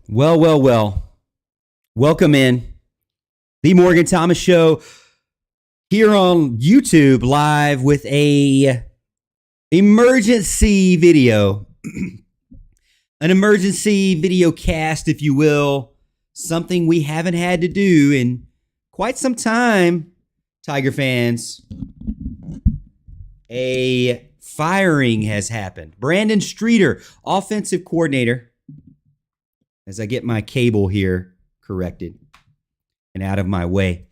Well. Welcome in the Morgan Thomas Show here on YouTube live with a emergency video, an emergency video cast, if you will, something we haven't had to do in quite some time, Tiger fans. A firing has happened. Brandon Streeter, offensive coordinator, as I get my cable here corrected and out of my way.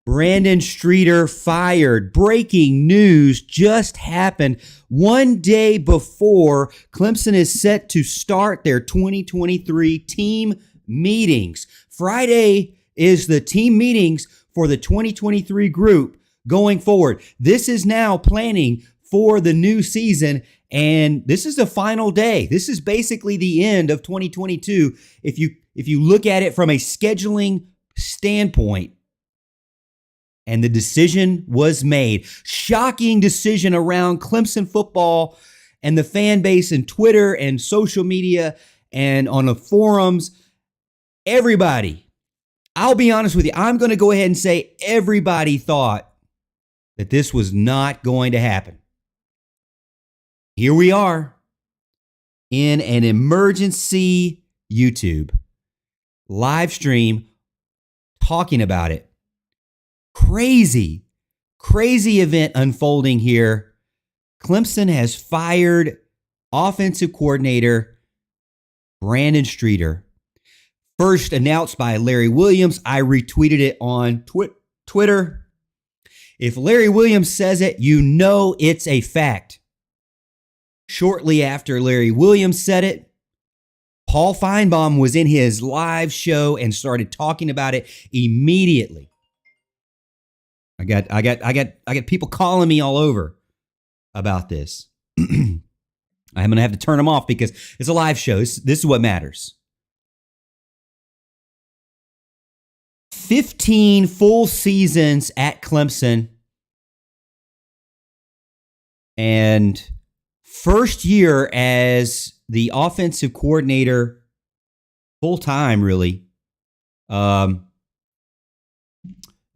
Brandon Streeter fired. Breaking news just happened one day before Clemson is set to start their 2023 team meetings. Friday is the team meetings for the 2023 group going forward. This is now planning for the new season, and this is the final day. This is basically the end of 2022. If you look at it from a scheduling standpoint, and the decision was made. Shocking decision around Clemson football and the fan base and Twitter and social media and on the forums. Everybody, I'll be honest with you, I'm going to go ahead and say everybody thought that this was not going to happen. Here we are in an emergency YouTube live stream talking about it. Crazy event unfolding here. Clemson has fired offensive coordinator Brandon Streeter. First announced by Larry Williams. I retweeted it on Twitter. If Larry Williams says it, you know it's a fact. Shortly after Larry Williams said it, Paul Feinbaum was in his live show and started talking about it immediately. I got people calling me all over about this. I'm going to have to turn them off because it's a live show. This is what matters. 15 full seasons at Clemson. And first year as the offensive coordinator, full time, really.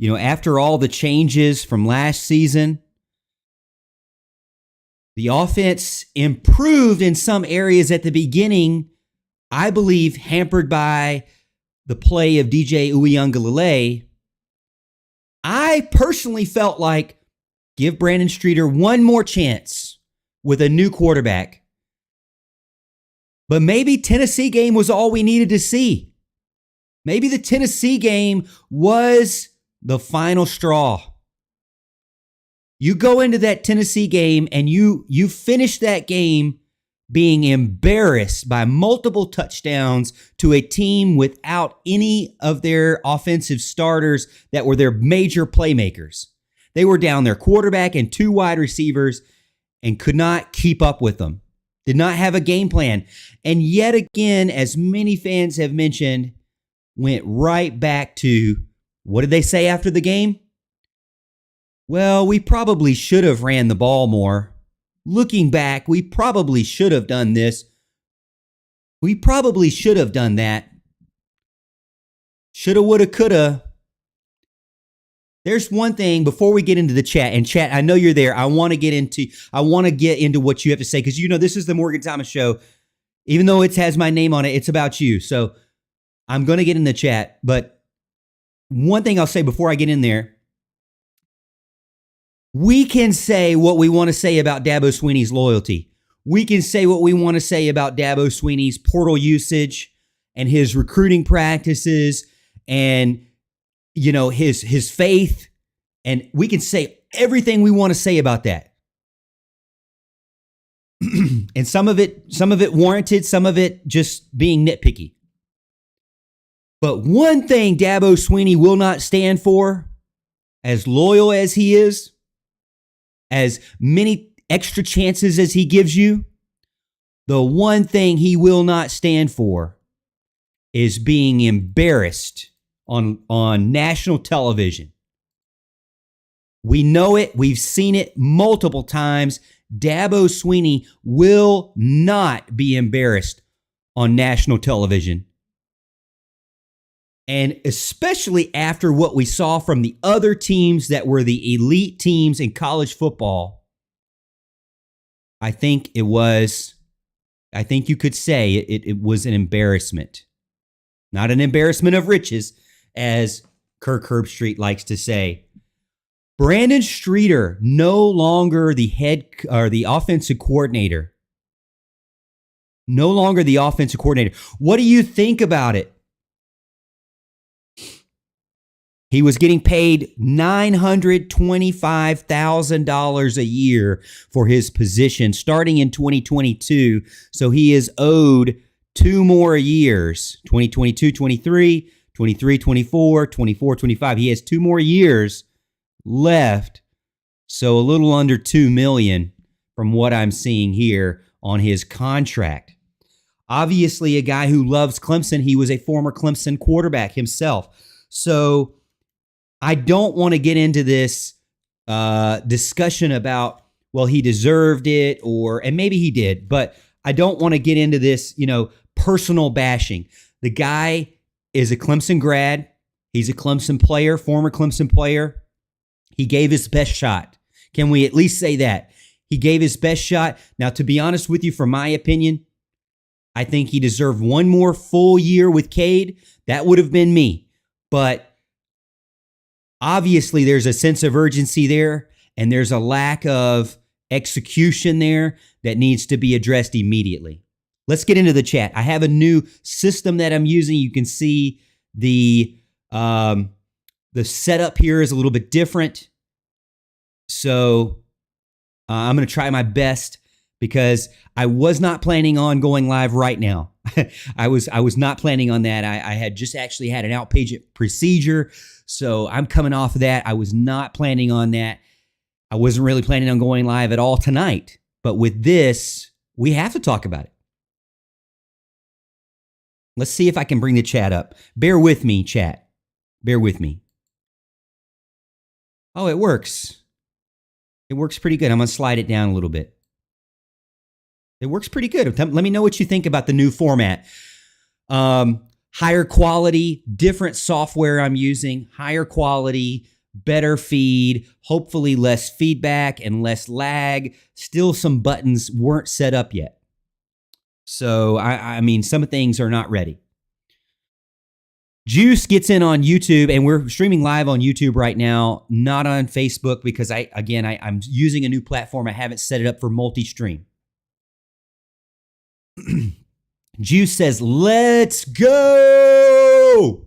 After all the changes from last season, the offense improved in some areas at the beginning, I believe hampered by the play of DJ Uiagalelei. I personally felt like give Brandon Streeter one more chance with a new quarterback. But maybe Tennessee game was all we needed to see. Maybe the Tennessee game was the final straw. You go into that Tennessee game and you finish that game being embarrassed by multiple touchdowns to a team without any of their offensive starters that were their major playmakers. They were down their quarterback and two wide receivers and could not keep up with them. Did not have a game plan. And yet again, as many fans have mentioned, went right back to, what did they say after the game? Well, we probably should have ran the ball more. Looking back, we probably should have done this. We probably should have done that. Shoulda, woulda, coulda. There's one thing before we get into the chat, and chat, I know you're there. I want to get into what you have to say, because this is the Morgan Thomas Show. Even though it has my name on it, it's about you. So I'm going to get in the chat, but one thing I'll say before I get in there, we can say what we want to say about Dabo Swinney's loyalty. We can say what we want to say about Dabo Swinney's portal usage and his recruiting practices and, his faith. And we can say everything we want to say about that. And some of it warranted, some of it just being nitpicky. But one thing Dabo Swinney will not stand for, as loyal as he is, as many extra chances as he gives you, the one thing he will not stand for is being embarrassed on national television. We know it. We've seen it multiple times. Dabo Swinney will not be embarrassed on national television And especially after what we saw from the other teams that were the elite teams in college football, I think you could say it was an embarrassment. Not an embarrassment of riches, as Kirk Herbstreit likes to say. Brandon Streeter, no longer the head or the offensive coordinator. No longer the offensive coordinator. What do you think about it? He was getting paid $925,000 a year for his position starting in 2022. So he is owed 2 more years, 2022, 23, 23, 24, 24, 25. He has 2 more years left. So a little under $2 million from what I'm seeing here on his contract. Obviously, a guy who loves Clemson. He was a former Clemson quarterback himself. So I don't want to get into this discussion about, well, he deserved it, and maybe he did, but I don't want to get into this, personal bashing. The guy is a Clemson grad. He's a Clemson player, former Clemson player. He gave his best shot. Can we at least say that? He gave his best shot. Now, to be honest with you, from my opinion, I think he deserved 1 more full year with Cade. That would have been me. But obviously, there's a sense of urgency there, and there's a lack of execution there that needs to be addressed immediately. Let's get into the chat. I have a new system that I'm using. You can see the setup here is a little bit different. So I'm going to try my best because I was not planning on going live right now. I was not planning on that. I had just actually had an outpatient procedure. So I'm coming off of that. I was not planning on that. I wasn't really planning on going live at all tonight. But with this, we have to talk about it. Let's see if I can bring the chat up. Bear with me, chat. Bear with me. Oh, it works. It works pretty good. I'm going to slide it down a little bit. It works pretty good. Let me know what you think about the new format. Higher quality, different software I'm using, higher quality, better feed, hopefully less feedback and less lag. Still some buttons weren't set up yet. So, I mean, some things are not ready. Juice gets in on YouTube, and we're streaming live on YouTube right now, not on Facebook because I'm using a new platform. I haven't set it up for multi-stream. Juice says, let's go.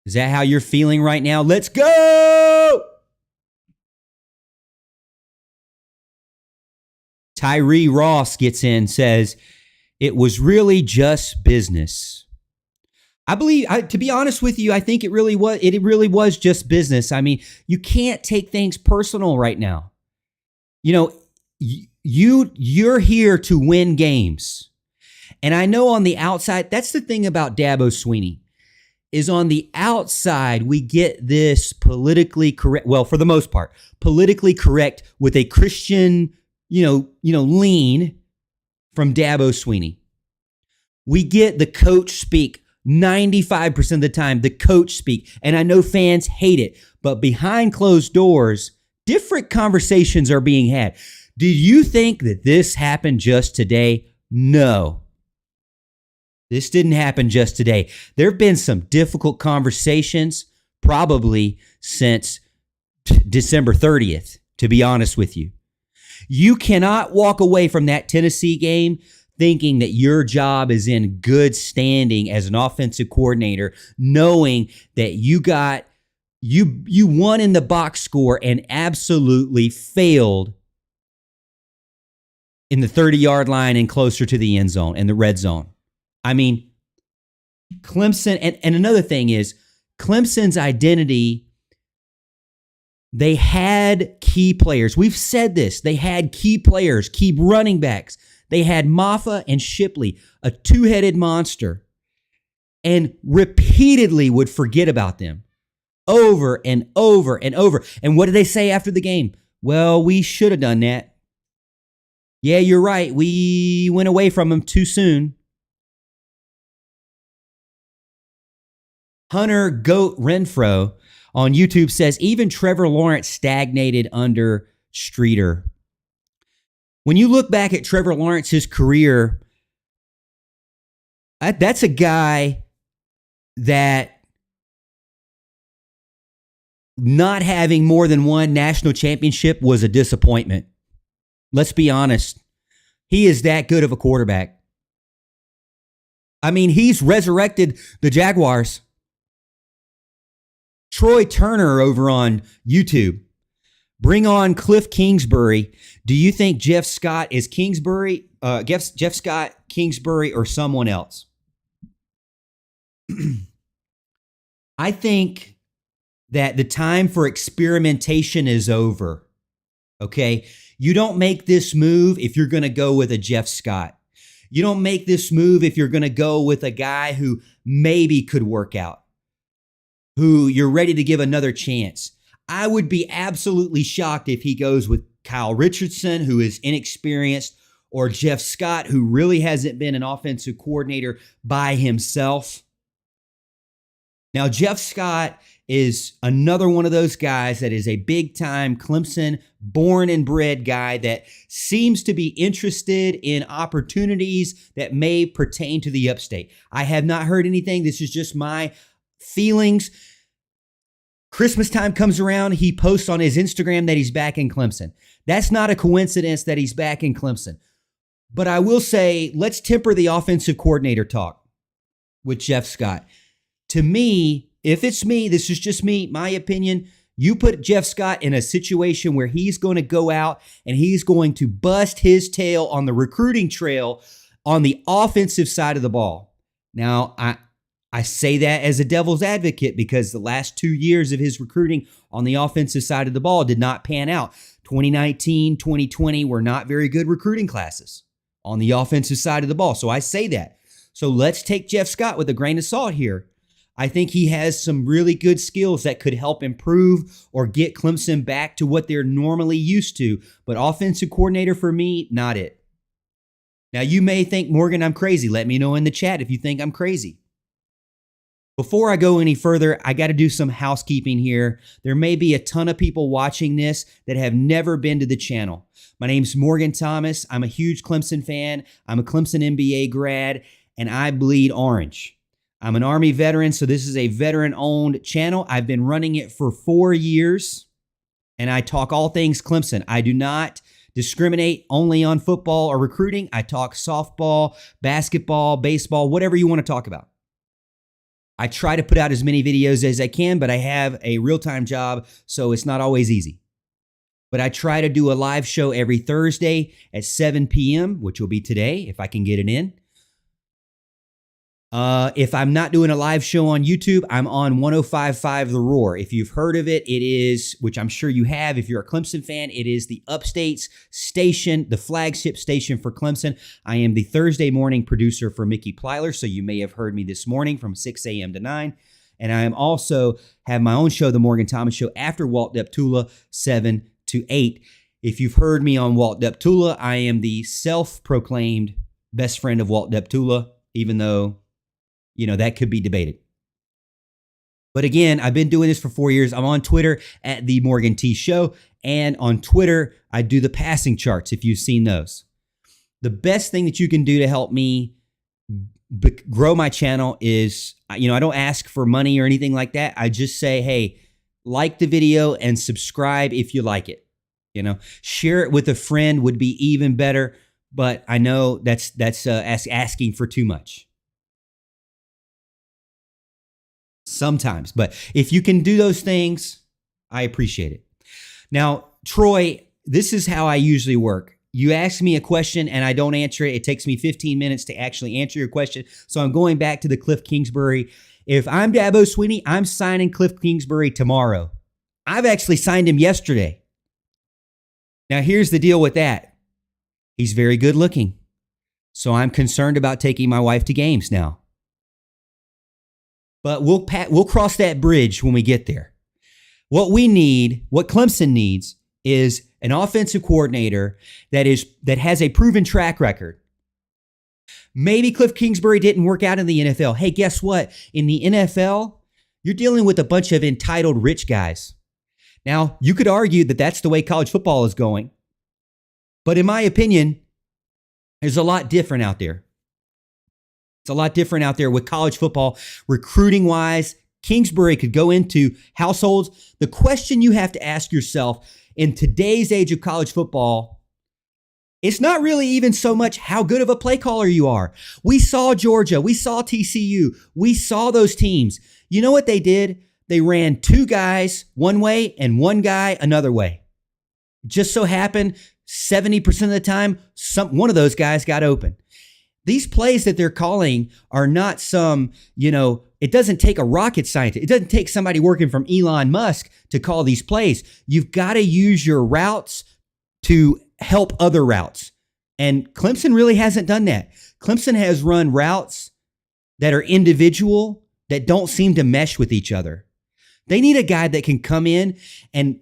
Is that how you're feeling right now? Let's go. Tyree Ross gets in, says, it was really just business. I believe, to be honest with you, I think it really was just business. I mean, you can't take things personal right now. You're here to win games. And I know on the outside, that's the thing about Dabo Swinney, is on the outside, we get this politically correct, well, for the most part, politically correct with a Christian, lean from Dabo Swinney. We get the coach speak 95% of the time, the coach speak. And I know fans hate it, but behind closed doors, different conversations are being had. Did you think that this happened just today? No. This didn't happen just today. There have been some difficult conversations, probably since December 30th, to be honest with you. You cannot walk away from that Tennessee game thinking that your job is in good standing as an offensive coordinator, knowing that you won in the box score and absolutely failed in the 30-yard line and closer to the end zone and the red zone. I mean, Clemson, and another thing is, Clemson's identity, they had key players. We've said this. They had key players, key running backs. They had Maffa and Shipley, a two-headed monster, and repeatedly would forget about them over and over and over. And what did they say after the game? Well, we should have done that. Yeah, you're right. We went away from them too soon. Hunter Goat Renfro on YouTube says, even Trevor Lawrence stagnated under Streeter. When you look back at Trevor Lawrence's career, that's a guy that not having more than one national championship was a disappointment. Let's be honest. He is that good of a quarterback. I mean, he's resurrected the Jaguars. Troy Turner over on YouTube. Bring on Cliff Kingsbury. Do you think Jeff Scott is Kingsbury? Jeff Scott, Kingsbury, or someone else? I think that the time for experimentation is over. Okay? You don't make this move if you're going to go with a Jeff Scott. You don't make this move if you're going to go with a guy who maybe could work out, who you're ready to give another chance. I would be absolutely shocked if he goes with Kyle Richardson, who is inexperienced, or Jeff Scott, who really hasn't been an offensive coordinator by himself. Now, Jeff Scott is another one of those guys that is a big-time Clemson born and bred guy that seems to be interested in opportunities that may pertain to the upstate. I have not heard anything. This is just my feelings. Christmas time comes around, he posts on his Instagram that he's back in Clemson. That's not a coincidence that he's back in Clemson. But I will say, let's temper the offensive coordinator talk with Jeff Scott. To me, if it's me, this is just me, my opinion, you put Jeff Scott in a situation where he's going to go out and he's going to bust his tail on the recruiting trail on the offensive side of the ball. Now, I say that as a devil's advocate because the last 2 years of his recruiting on the offensive side of the ball did not pan out. 2019, 2020 were not very good recruiting classes on the offensive side of the ball. So I say that. So let's take Jeff Scott with a grain of salt here. I think he has some really good skills that could help improve or get Clemson back to what they're normally used to. But offensive coordinator for me, not it. Now you may think, Morgan, I'm crazy. Let me know in the chat if you think I'm crazy. Before I go any further, I got to do some housekeeping here. There may be a ton of people watching this that have never been to the channel. My name's Morgan Thomas. I'm a huge Clemson fan. I'm a Clemson MBA grad, and I bleed orange. I'm an Army veteran, so this is a veteran-owned channel. I've been running it for 4 years, and I talk all things Clemson. I do not discriminate only on football or recruiting. I talk softball, basketball, baseball, whatever you want to talk about. I try to put out as many videos as I can, but I have a real-time job, so it's not always easy. But I try to do a live show every Thursday at 7 p.m., which will be today, if I can get it in. If I'm not doing a live show on YouTube, I'm on 105.5 The Roar. If you've heard of it, it is, which I'm sure you have, if you're a Clemson fan, it is the Upstate's station, the flagship station for Clemson. I am the Thursday morning producer for Mickey Plyler, so you may have heard me this morning from 6 a.m. to 9. And I am also have my own show, The Morgan Thomas Show, after Walt Deptula, 7 to 8. If you've heard me on Walt Deptula, I am the self-proclaimed best friend of Walt Deptula, even though that could be debated. But again, I've been doing this for 4 years. I'm on Twitter at The Morgan T Show. And on Twitter, I do the passing charts, if you've seen those. The best thing that you can do to help me grow my channel is, I don't ask for money or anything like that. I just say, hey, like the video and subscribe if you like it. Share it with a friend would be even better. But I know that's asking for too much. Sometimes, but if you can do those things, I appreciate it. Now, Troy, this is how I usually work. You ask me a question and I don't answer it. It takes me 15 minutes to actually answer your question. So I'm going back to the Cliff Kingsbury. If I'm Dabo Sweeney, I'm signing Cliff Kingsbury tomorrow. I've actually signed him yesterday. Now, here's the deal with that. He's very good looking. So I'm concerned about taking my wife to games now. But we'll cross that bridge when we get there. What Clemson needs is an offensive coordinator that has a proven track record. Maybe Cliff Kingsbury didn't work out in the NFL. Hey, guess what? In the NFL, You're dealing with a bunch of entitled rich guys. Now, you could argue that that's the way college football is going. But in my opinion, there's a lot different out there. It's a lot different out there with college football. Recruiting-wise, Kingsbury could go into households. The question you have to ask yourself in today's age of college football, it's not really even so much how good of a play caller you are. We saw Georgia. We saw TCU. We saw those teams. You know what they did? They ran two guys one way and one guy another way. Just so happened 70% of the time, one of those guys got open. These plays that they're calling are not some, it doesn't take a rocket scientist. It doesn't take somebody working from Elon Musk to call these plays. You've got to use your routes to help other routes. And Clemson really hasn't done that. Clemson has run routes that are individual, that don't seem to mesh with each other. They need a guy that can come in and,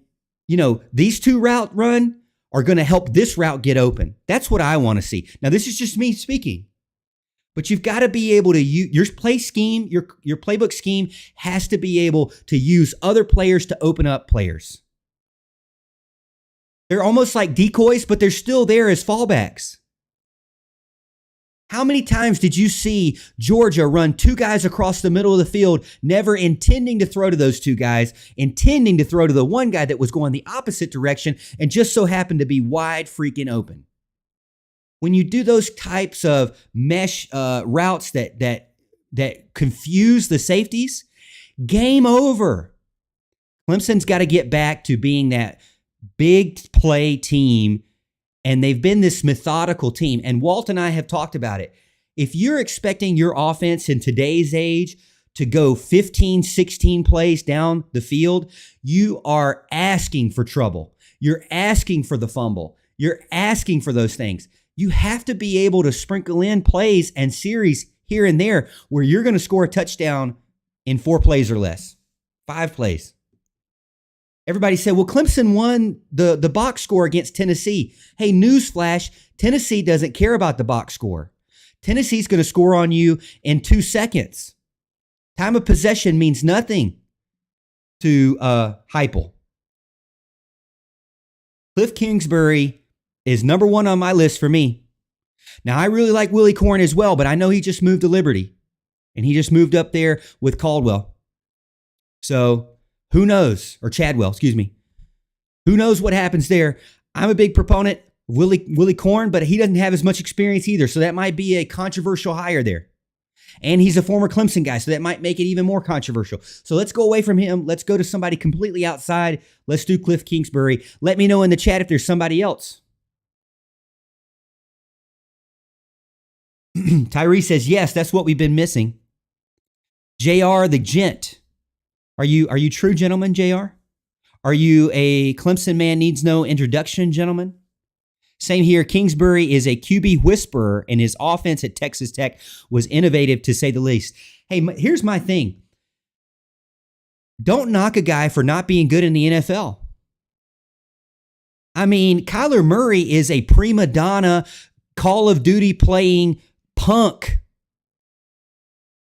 these two route run are going to help this route get open. That's what I want to see. Now, this is just me speaking, but you've got to be able to use your play scheme, your playbook scheme has to be able to use other players to open up players. They're almost like decoys, but they're still there as fallbacks. How many times did you see Georgia run two guys across the middle of the field, never intending to throw to those two guys, intending to throw to the one guy that was going the opposite direction and just so happened to be wide freaking open? When you do those types of mesh routes that confuse the safeties, game over. Clemson's got to get back to being that big play team. And they've been this methodical team. And Walt and I have talked about it. If you're expecting your offense in today's age to go 15, 16 plays down the field, you are asking for trouble. You're asking for the fumble. You're asking for those things. You have to be able to sprinkle in plays and series here and there where you're going to score a touchdown in 4 plays or less, 5 plays. Everybody said, well, Clemson won the box score against Tennessee. Hey, newsflash, Tennessee doesn't care about the box score. Tennessee's going to score on you in 2 seconds. Time of possession means nothing to Heupel. Cliff Kingsbury is number 1 on my list for me. Now, I really like Willie Corn as well, but I know he just moved to Liberty, and he just moved up there with Caldwell. So who knows? Or Chadwell, excuse me. Who knows what happens there? I'm a big proponent of Willie Corn, but he doesn't have as much experience either, so that might be a controversial hire there. And he's a former Clemson guy, so that might make it even more controversial. So let's go away from him. Let's go to somebody completely outside. Let's do Cliff Kingsbury. Let me know in the chat if there's somebody else. Tyree says, yes, that's what we've been missing. JR the Gent. Are you true, gentlemen, JR? Are you a Clemson man needs no introduction, gentlemen? Same here. Kingsbury is a QB whisperer, and his offense at Texas Tech was innovative, to say the least. Hey, here's my thing. Don't knock a guy for not being good in the NFL. I mean, Kyler Murray is a prima donna, Call of Duty playing punk.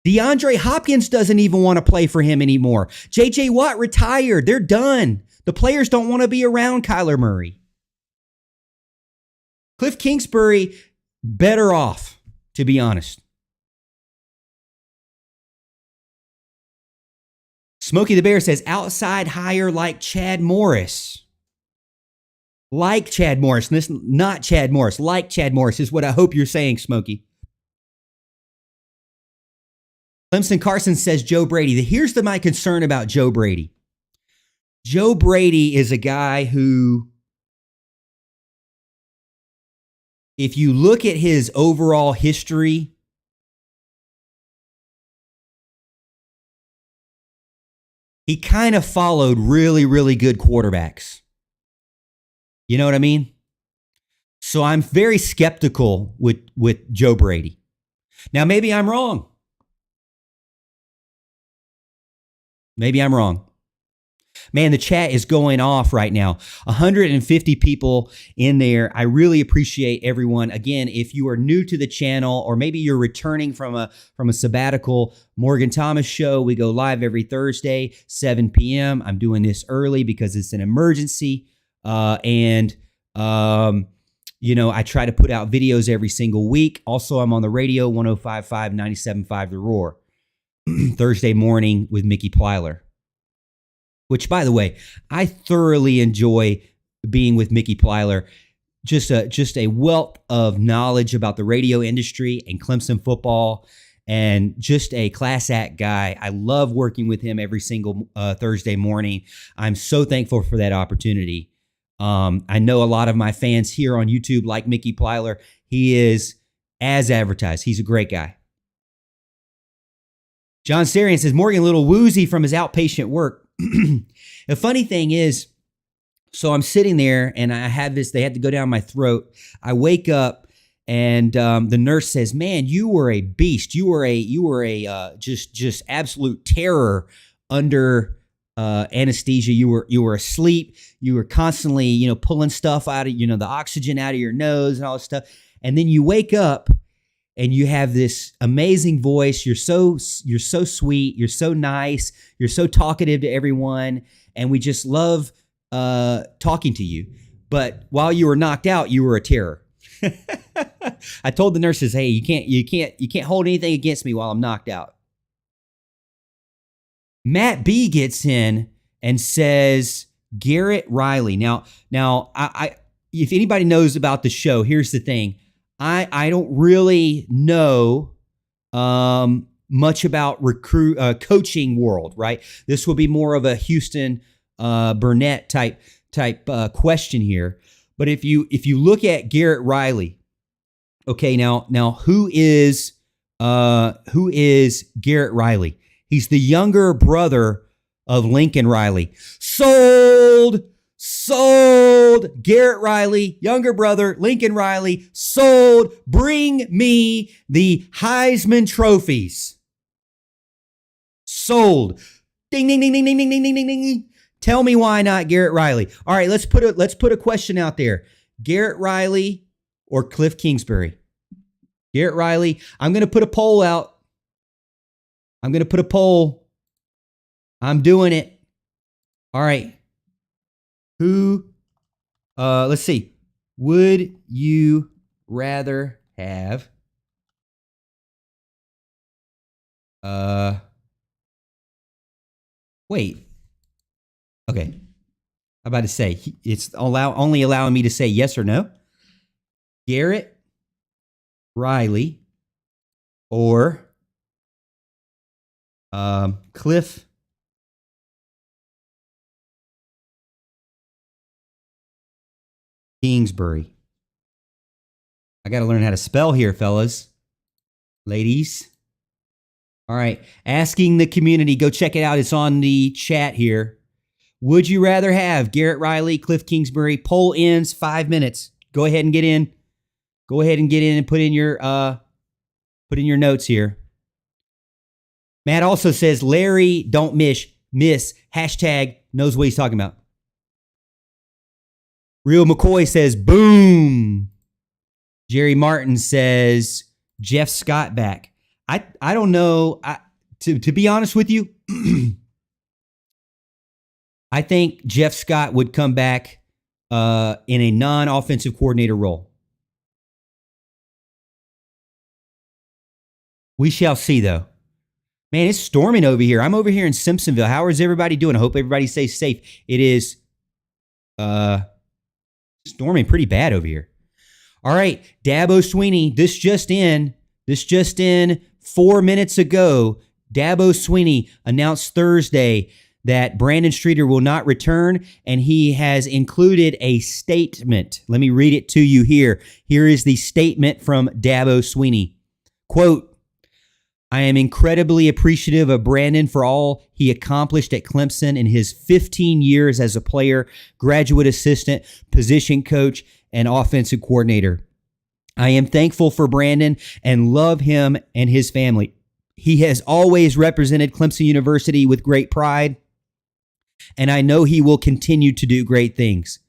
DeAndre Hopkins doesn't even want to play for him anymore. J.J. Watt retired. They're done. The players don't want to be around Kyler Murray. Cliff Kingsbury, better off, to be honest. Smokey the Bear says, outside hire like Chad Morris. Like Chad Morris. This, not Chad Morris. Like Chad Morris is what I hope you're saying, Smokey. Clemson Carson says Joe Brady. Here's my concern about Joe Brady. Joe Brady is a guy who, if you look at his overall history, he kind of followed really, really good quarterbacks. You know what I mean? So I'm very skeptical with Joe Brady. Now, maybe I'm wrong. Maybe I'm wrong. Man, the chat is going off right now. 150 people in there. I really appreciate everyone. Again, if you are new to the channel, or maybe you're returning from a sabbatical, Morgan Thomas Show, we go live every Thursday, 7 p.m. I'm doing this early because it's an emergency. You know, I try to put out videos every single week. Also, I'm on the radio, 105.5, 97.5 The Roar, Thursday morning with Mickey Plyler. Which, by the way, I thoroughly enjoy being with Mickey Plyler. Just a wealth of knowledge about the radio industry and Clemson football, and just a class act guy. I love working with him every single Thursday morning. I'm so thankful for that opportunity. I know a lot of my fans here on YouTube like Mickey Plyler. He is as advertised. He's a great guy. John Sarian says, Morgan a little woozy from his outpatient work. The funny thing is, so I'm sitting there and I had this, they had to go down my throat. I wake up and the nurse says, man, you were a beast. You were a just absolute terror under anesthesia. You were asleep. You were constantly, pulling stuff out of, the oxygen out of your nose and all this stuff. And then you wake up and you have this amazing voice. You're so sweet. You're so nice. You're so talkative to everyone. And we just love talking to you. But while you were knocked out, you were a terror. I told the nurses, hey, you can't hold anything against me while I'm knocked out. Matt B gets in and says, Garrett Riley. Now, I if anybody knows about the show, here's the thing. I don't really know much about coaching world, right? This will be more of a Houston Burnett type question here. But if you look at Garrett Riley, okay, now who is Garrett Riley? He's the younger brother of Lincoln Riley. Sold. Garrett Riley, younger brother, Lincoln Riley, sold. Bring me the Heisman trophies. Sold. Ding, ding, ding, ding, ding, ding, ding, ding, ding, ding. Tell me why not Garrett Riley. All right, let's put a question out there. Garrett Riley or Cliff Kingsbury? Garrett Riley. I'm going to put a poll out. I'm going to put a poll. I'm doing it. All right. Let's see. Would you rather have wait. Okay. I'm about to say, it's only allowing me to say yes or no. Garrett Riley or Cliff Kingsbury. I got to learn how to spell here, fellas, ladies. All right. Asking the community. Go check it out. It's on the chat here. Would you rather have Garrett Riley, Cliff Kingsbury? Poll ends 5 minutes. Go ahead and get in. Go ahead and get in and put in your notes here. Matt also says, Larry, don't miss. Hashtag knows what he's talking about. Real McCoy says, boom. Jerry Martin says, Jeff Scott back. I don't know. To be honest with you, I think Jeff Scott would come back in a non-offensive coordinator role. We shall see, though. Man, it's storming over here. I'm over here in Simpsonville. How is everybody doing? I hope everybody stays safe. It is storming pretty bad over here. All right, Dabo Sweeney. This just in 4 minutes ago. Dabo Sweeney announced Thursday that Brandon Streeter will not return, and he has included a statement. Let me read it to you here. Here is the statement from Dabo Sweeney. Quote, I am incredibly appreciative of Brandon for all he accomplished at Clemson in his 15 years as a player, graduate assistant, position coach, and offensive coordinator. I am thankful for Brandon and love him and his family. He has always represented Clemson University with great pride. and I know he will continue to do great things.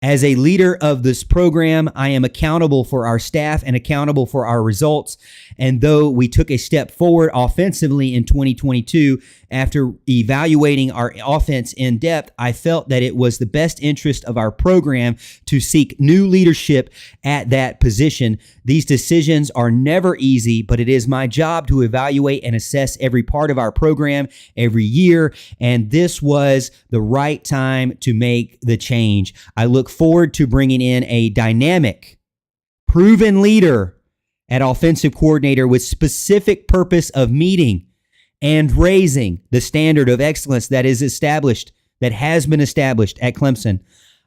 As a leader of this program, I am accountable for our staff and accountable for our results. And though we took a step forward offensively in 2022, after evaluating our offense in depth, I felt that it was the best interest of our program to seek new leadership at that position. These decisions are never easy, but it is my job to evaluate and assess every part of our program every year. And this was the right time to make the change. I look forward to bringing in a dynamic, proven leader at offensive coordinator with specific purpose of meeting and raising the standard of excellence that has been established at Clemson.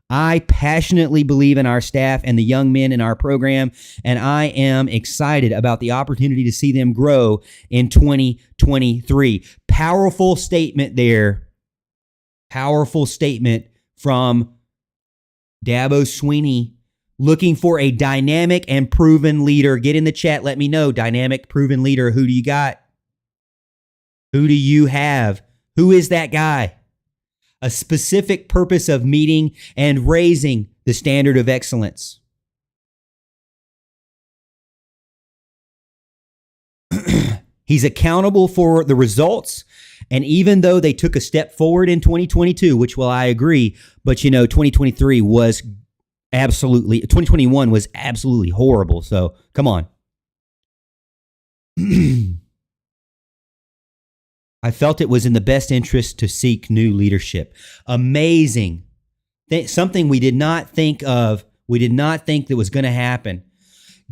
I passionately believe in our staff and the young men in our program, and I am excited about the opportunity to see them grow in 2023. Powerful statement there. Powerful statement from Dabo Swinney, looking for a dynamic and proven leader. Get in the chat. Let me know. Dynamic, proven leader. Who do you got? Who do you have? Who is that guy? A specific purpose of meeting and raising the standard of excellence. He's accountable for the results. And even though they took a step forward in 2022, which, well, I agree, but 2021 was absolutely horrible. So come on. I felt it was in the best interest to seek new leadership. Amazing. Something we did not think of. We did not think that was going to happen.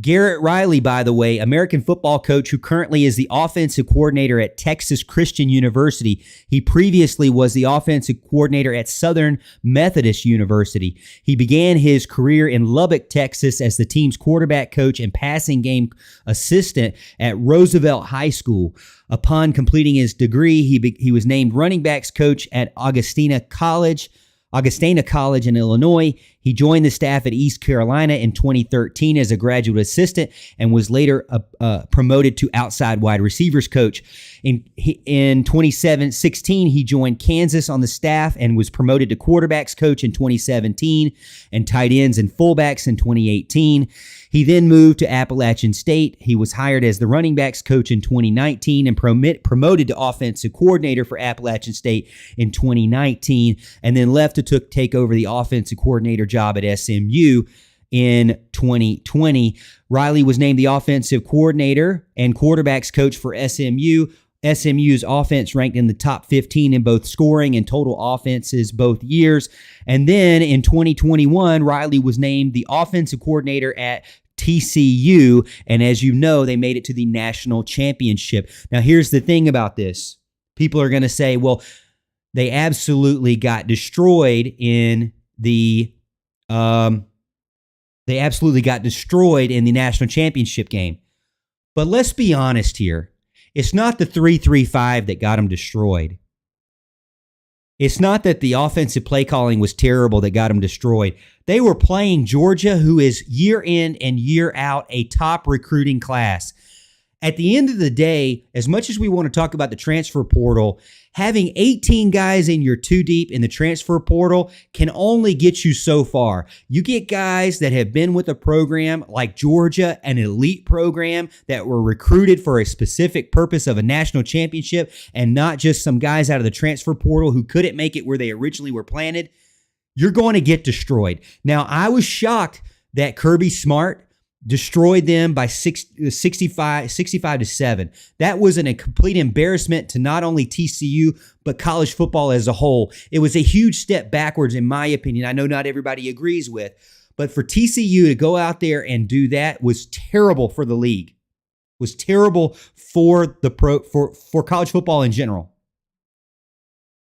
Garrett Riley, by the way, American football coach who currently is the offensive coordinator at Texas Christian University. He previously was the offensive coordinator at Southern Methodist University. He began his career in Lubbock, Texas as the team's quarterback coach and passing game assistant at Roosevelt High School. Upon completing his degree, he was named running backs coach at Augustana College in Illinois. He joined the staff at East Carolina in 2013 as a graduate assistant and was later promoted to outside wide receivers coach. In 2016, he joined Kansas on the staff and was promoted to quarterbacks coach in 2017 and tight ends and fullbacks in 2018. He then moved to Appalachian State. He was hired as the running backs coach in 2019 and promoted to offensive coordinator for Appalachian State in 2019, and then left to take over the offensive coordinator job at SMU in 2020. Riley was named the offensive coordinator and quarterbacks coach for SMU. SMU's offense ranked in the top 15 in both scoring and total offenses both years. And then in 2021, Riley was named the offensive coordinator at TCU, and as you know, they made it to the national championship. Now, here's the thing about this. People are going to say, well, they absolutely got destroyed in the national championship game. But let's be honest here. It's not the 3-3-5 that got them destroyed. It's not that the offensive play calling was terrible that got them destroyed. They were playing Georgia, who is year in and year out a top recruiting class. At the end of the day, as much as we want to talk about the transfer portal, having 18 guys in your two deep in the transfer portal can only get you so far. You get guys that have been with a program like Georgia, an elite program that were recruited for a specific purpose of a national championship, and not just some guys out of the transfer portal who couldn't make it where they originally were planted. You're going to get destroyed. Now, I was shocked that Kirby Smart destroyed them by 65-7. That was a complete embarrassment to not only TCU, but college football as a whole. It was a huge step backwards, in my opinion. I know not everybody agrees with, but for TCU to go out there and do that was terrible for the league. Was terrible for for college football in general.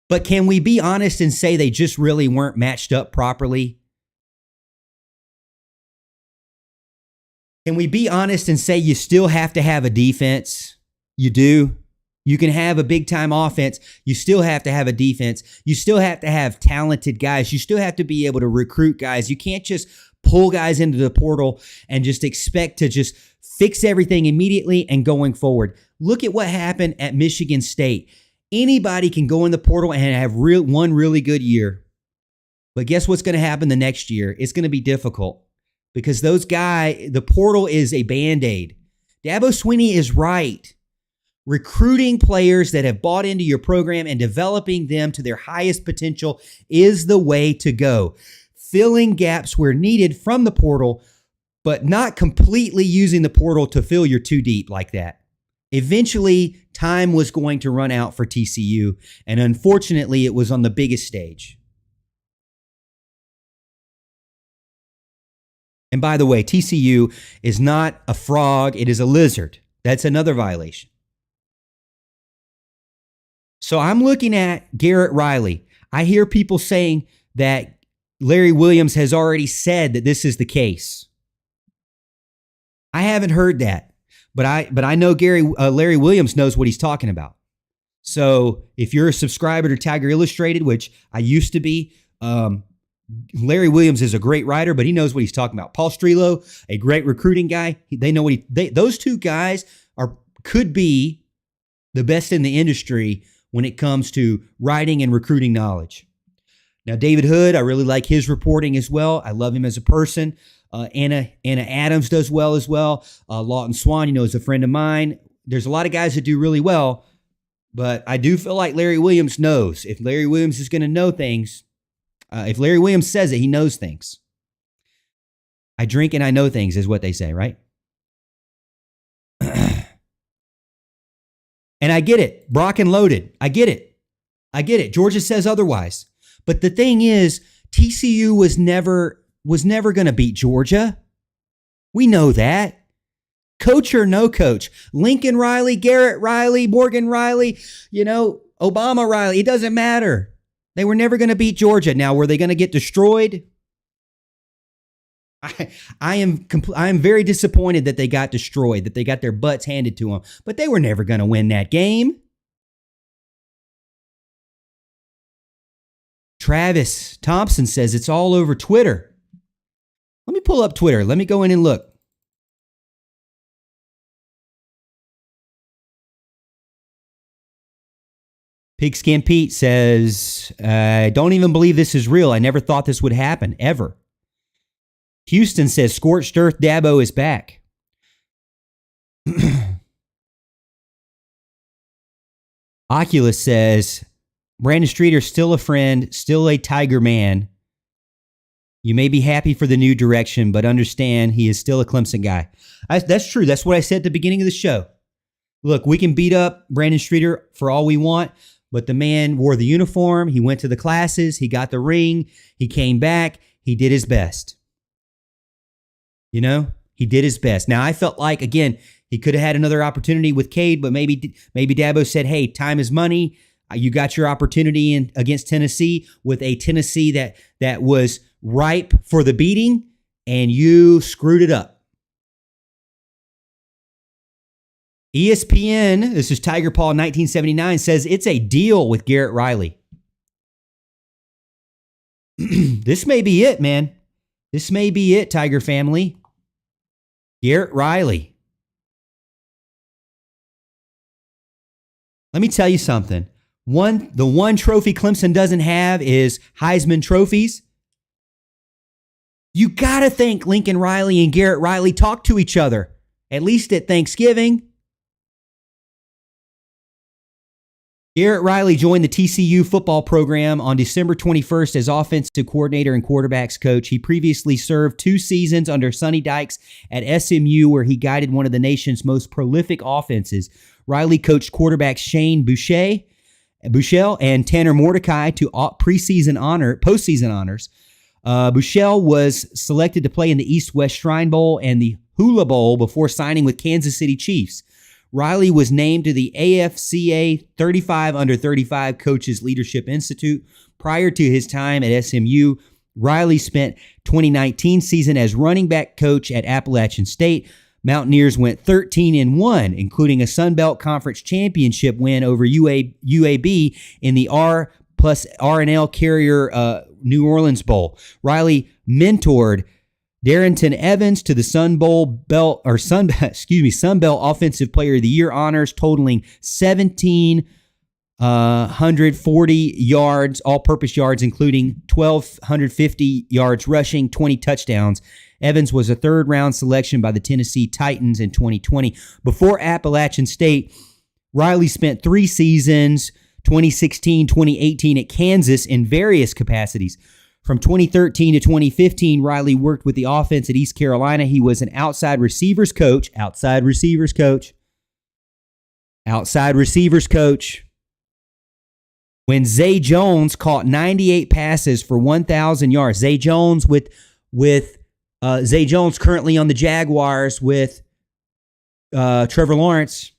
But can we be honest and say they just really weren't matched up properly? Can we be honest and say you still have to have a defense? You do. You can have a big-time offense. You still have to have a defense. You still have to have talented guys. You still have to be able to recruit guys. You can't just pull guys into the portal and just expect to just fix everything immediately and going forward. Look at what happened at Michigan State. Anybody can go in the portal and have one really good year. But guess what's going to happen the next year? It's going to be difficult because the portal is a Band-Aid. Dabo Swinney is right. Recruiting players that have bought into your program and developing them to their highest potential is the way to go. Filling gaps where needed from the portal, but not completely using the portal to fill your too deep like that. Eventually, time was going to run out for TCU, and unfortunately, it was on the biggest stage. And by the way, TCU is not a frog, it is a lizard. That's another violation. So I'm looking at Garrett Riley. I hear people saying that Larry Williams has already said that this is the case. I haven't heard that, but I know Larry Williams knows what he's talking about. So if you're a subscriber to Tiger Illustrated, which I used to be, Larry Williams is a great writer, but he knows what he's talking about. Paul Strelo, a great recruiting guy, they know those two guys could be the best in the industry when it comes to writing and recruiting knowledge. Now, David Hood, I really like his reporting as well. I love him as a person. Anna Adams does well as well. Lawton Swan, is a friend of mine. There's a lot of guys that do really well, but I do feel like Larry Williams knows. If Larry Williams is going to know things, if Larry Williams says it, he knows things. I drink and I know things is what they say, right? And I get it. Brock and loaded. I get it. Georgia says otherwise. But the thing is, TCU was never going to beat Georgia. We know that. Coach or no coach. Lincoln Riley, Garrett Riley, Morgan Riley, Obama Riley. It doesn't matter. They were never going to beat Georgia. Now, were they going to get destroyed? I am very disappointed that they got destroyed, that they got their butts handed to them. But they were never going to win that game. Travis Thompson says it's all over Twitter. Let me pull up Twitter. Let me go in and look. Pigskin Pete says, I don't even believe this is real. I never thought this would happen, ever. Houston says, Scorched Earth Dabo is back. Oculus says, Brandon Streeter, still a friend, still a Tiger man. You may be happy for the new direction, but understand he is still a Clemson guy. That's true. That's what I said at the beginning of the show. Look, we can beat up Brandon Streeter for all we want, but the man wore the uniform. He went to the classes. He got the ring. He came back. He did his best. He did his best. Now, I felt like, again, he could have had another opportunity with Cade, but maybe Dabo said, hey, time is money. You got your opportunity against Tennessee with a Tennessee that was ripe for the beating, and you screwed it up. ESPN, this is Tiger Paul 1979, says it's a deal with Garrett Riley. This may be it, man. This may be it, Tiger family. Garrett Riley. Let me tell you something. The one trophy Clemson doesn't have is Heisman trophies. You got to think Lincoln Riley and Garrett Riley talk to each other, at least at Thanksgiving. Garrett Riley joined the TCU football program on December 21st as offensive coordinator and quarterbacks coach. He previously served 2 seasons under Sonny Dykes at SMU, where he guided one of the nation's most prolific offenses. Riley coached quarterbacks Shane Buechele and Tanner Mordecai to postseason honors. Buechele was selected to play in the East-West Shrine Bowl and the Hula Bowl before signing with Kansas City Chiefs. Riley was named to the AFCA 35 under 35 Coaches Leadership Institute. Prior to his time at SMU, Riley spent 2019 season as running back coach at Appalachian State. Mountaineers went 13-1, including a Sun Belt Conference championship win over UAB in the R+R+L Carrier New Orleans Bowl. Riley mentored Darrington Evans to the Sun Belt Offensive Player of the Year honors, totaling 17 140 yards, all-purpose yards, including 1,250 yards rushing, 20 touchdowns. Evans was a third-round selection by the Tennessee Titans in 2020. Before Appalachian State, Riley spent 3 seasons, 2016, 2018, at Kansas in various capacities. From 2013 to 2015, Riley worked with the offense at East Carolina. He was an outside receivers coach. When Zay Jones caught 98 passes for 1,000 yards. Zay Jones Zay Jones currently on the Jaguars with Trevor Lawrence.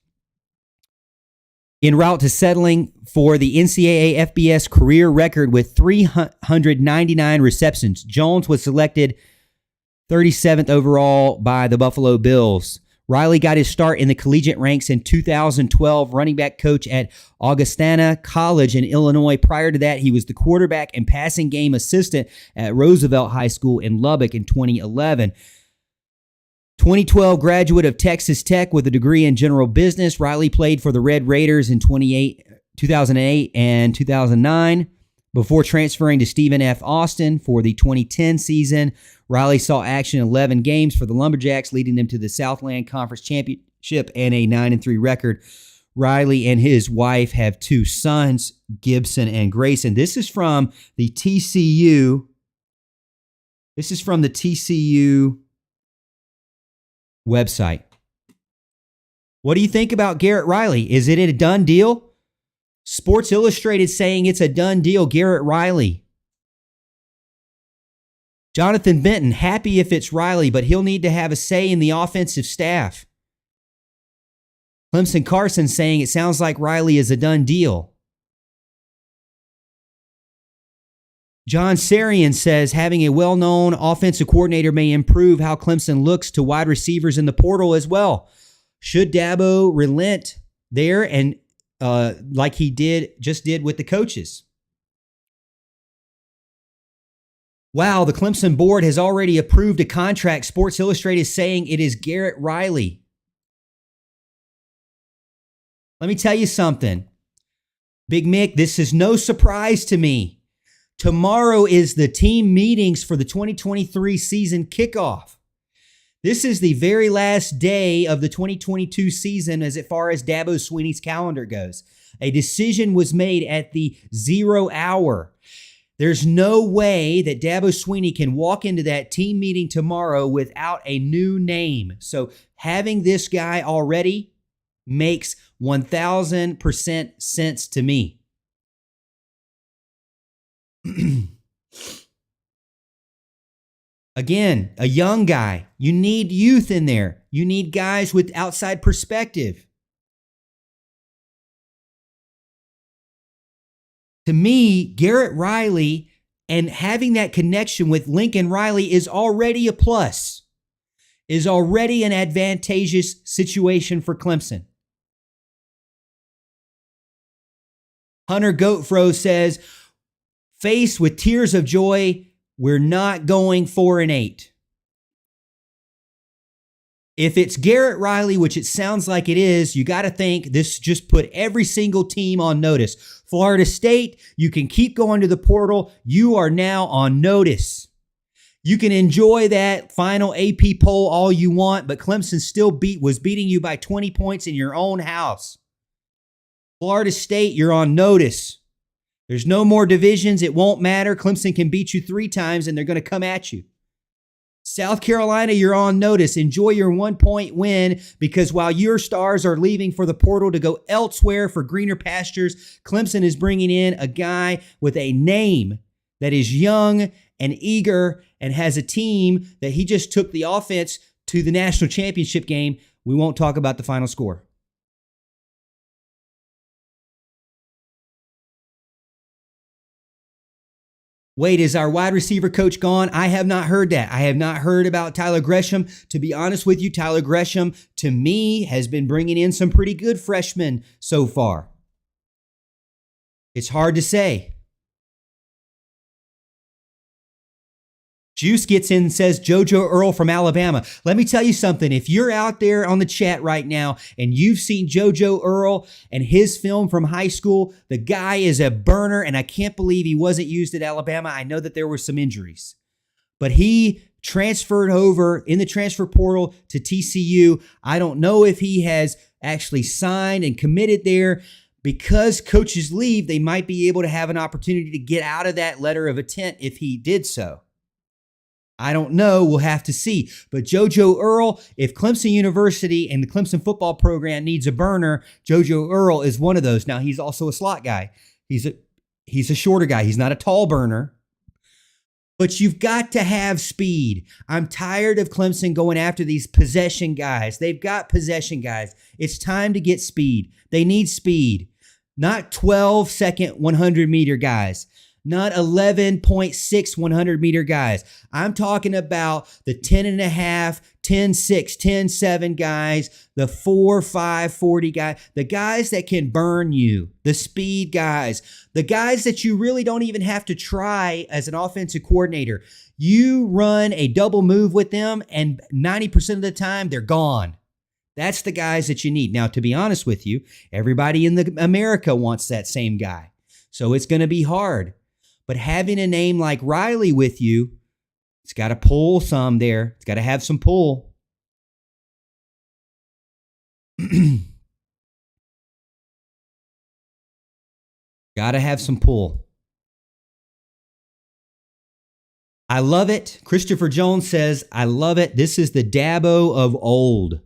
En route to settling for the NCAA FBS career record with 399 receptions, Jones was selected 37th overall by the Buffalo Bills. Riley got his start in the collegiate ranks in 2012, running back coach at Augustana College in Illinois. Prior to that, he was the quarterback and passing game assistant at Roosevelt High School in Lubbock in 2011. 2012 graduate of Texas Tech with a degree in general business. Riley played for the Red Raiders in 2008 and 2009 before transferring to Stephen F. Austin for the 2010 season. Riley saw action in 11 games for the Lumberjacks, leading them to the Southland Conference Championship and a 9-3 record. Riley and his wife have 2 sons, Gibson and Grayson. This is from the TCU. Website. What do you think about Garrett Riley? Is it a done deal? Sports Illustrated saying it's a done deal. Garrett Riley. Jonathan Benton, happy if it's Riley, but he'll need to have a say in the offensive staff. Clemson Carson saying it sounds like Riley is a done deal. John Sarian says having a well-known offensive coordinator may improve how Clemson looks to wide receivers in the portal as well. Should Dabo relent there and like he just did with the coaches? Wow, the Clemson board has already approved a contract. Sports Illustrated is saying it is Garrett Riley. Let me tell you something. Big Mick, this is no surprise to me. Tomorrow is the team meetings for the 2023 season kickoff. This is the very last day of the 2022 season as far as Dabo Swinney's calendar goes. A decision was made at the 0 hour. There's no way that Dabo Swinney can walk into that team meeting tomorrow without a new name. So having this guy already makes 1,000% sense to me. Again, a young guy. You need youth in there. You need guys with outside perspective. To me, Garrett Riley and having that connection with Lincoln Riley is already a plus, is already an advantageous situation for Clemson. Hunter Goatfro says, faced with tears of joy, we're not going 4-8. If it's Garrett Riley, which it sounds like it is, you got to think this just put every single team on notice. Florida State, you can keep going to the portal. You are now on notice. You can enjoy that final AP poll all you want, but Clemson still was beating you by 20 points in your own house. Florida State, you're on notice. There's no more divisions. It won't matter. Clemson can beat you 3 times, and they're going to come at you. South Carolina, you're on notice. Enjoy your 1-point win because while your stars are leaving for the portal to go elsewhere for greener pastures, Clemson is bringing in a guy with a name that is young and eager and has a team that he just took the offense to the national championship game. We won't talk about the final score. Wait, is our wide receiver coach gone? I have not heard that. I have not heard about Tyler Gresham. To be honest with you, Tyler Gresham, to me, has been bringing in some pretty good freshmen so far. It's hard to say. Juice gets in and says JoJo Earle from Alabama. Let me tell you something. If you're out there on the chat right now and you've seen JoJo Earle and his film from high school, the guy is a burner, and I can't believe he wasn't used at Alabama. I know that there were some injuries, but he transferred over in the transfer portal to TCU. I don't know if he has actually signed and committed there. Because coaches leave, they might be able to have an opportunity to get out of that letter of intent if he did so. I don't know. We'll have to see. But JoJo Earle, if Clemson University and the Clemson football program needs a burner, JoJo Earle is one of those. Now, he's also a slot guy. He's a shorter guy. He's not a tall burner. But you've got to have speed. I'm tired of Clemson going after these possession guys. They've got possession guys. It's time to get speed. They need speed. Not 12-second 100-meter guys. Not 11.6 100-meter guys. I'm talking about the 10.5, 10.6, 10.7 guys, the 4.5, 40 guys, the guys that can burn you, the speed guys, the guys that you really don't even have to try as an offensive coordinator. You run a double move with them, and 90% of the time, they're gone. That's the guys that you need. Now, to be honest with you, everybody in America wants that same guy. So it's going to be hard. But having a name like Riley with you, it's got to pull some there. It's got to have some pull. Got to have some pull. I love it. Christopher Jones says, I love it. This is the Dabo of old.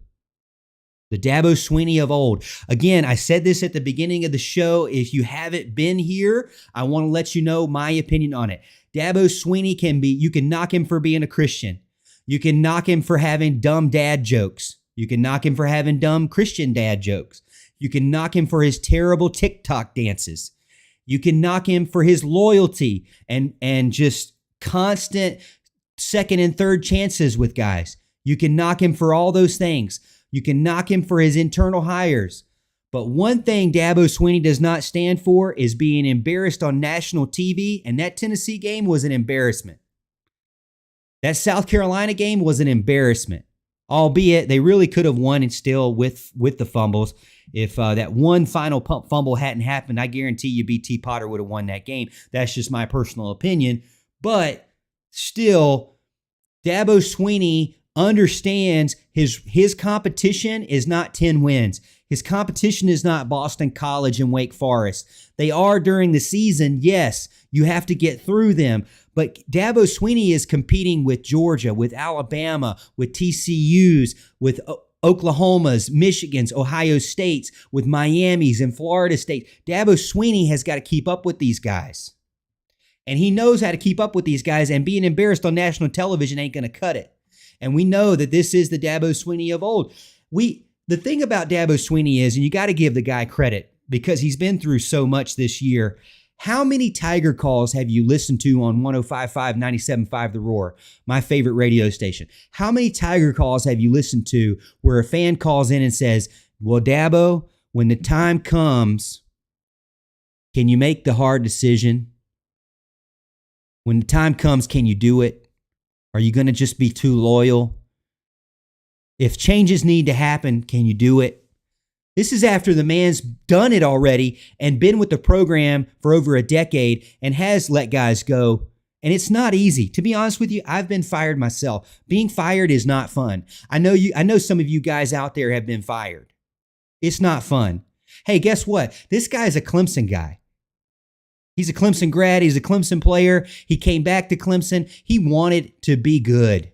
The Dabo Swinney of old. Again, I said this at the beginning of the show. If you haven't been here, I want to let you know my opinion on it. Dabo Swinney you can knock him for being a Christian. You can knock him for having dumb dad jokes. You can knock him for having dumb Christian dad jokes. You can knock him for his terrible TikTok dances. You can knock him for his loyalty and just constant second and third chances with guys. You can knock him for all those things. You can knock him for his internal hires. But one thing Dabo Swinney does not stand for is being embarrassed on national TV, and that Tennessee game was an embarrassment. That South Carolina game was an embarrassment, albeit they really could have won and still with the fumbles. If that one final fumble hadn't happened, I guarantee you BT Potter would have won that game. That's just my personal opinion. But still, Dabo Swinney understands his competition is not 10 wins. His competition is not Boston College and Wake Forest. They are during the season. Yes, you have to get through them. But Dabo Swinney is competing with Georgia, with Alabama, with TCU's, with Oklahoma's, Michigan's, Ohio State's, with Miami's and Florida State. Dabo Swinney has got to keep up with these guys. And he knows how to keep up with these guys, and being embarrassed on national television ain't going to cut it. And we know that this is the Dabo Swinney of old. The thing about Dabo Swinney is, and you got to give the guy credit because he's been through so much this year. How many Tiger calls have you listened to on 105.5, 97.5 The Roar, my favorite radio station? How many Tiger calls have you listened to where a fan calls in and says, well, Dabo, when the time comes, can you make the hard decision? When the time comes, can you do it? Are you going to just be too loyal? If changes need to happen, can you do it? This is after the man's done it already and been with the program for over a decade and has let guys go. And it's not easy. To be honest with you, I've been fired myself. Being fired is not fun. I know some of you guys out there have been fired. It's not fun. Hey, guess what? This guy's a Clemson guy. He's a Clemson grad. He's a Clemson player. He came back to Clemson. He wanted to be good.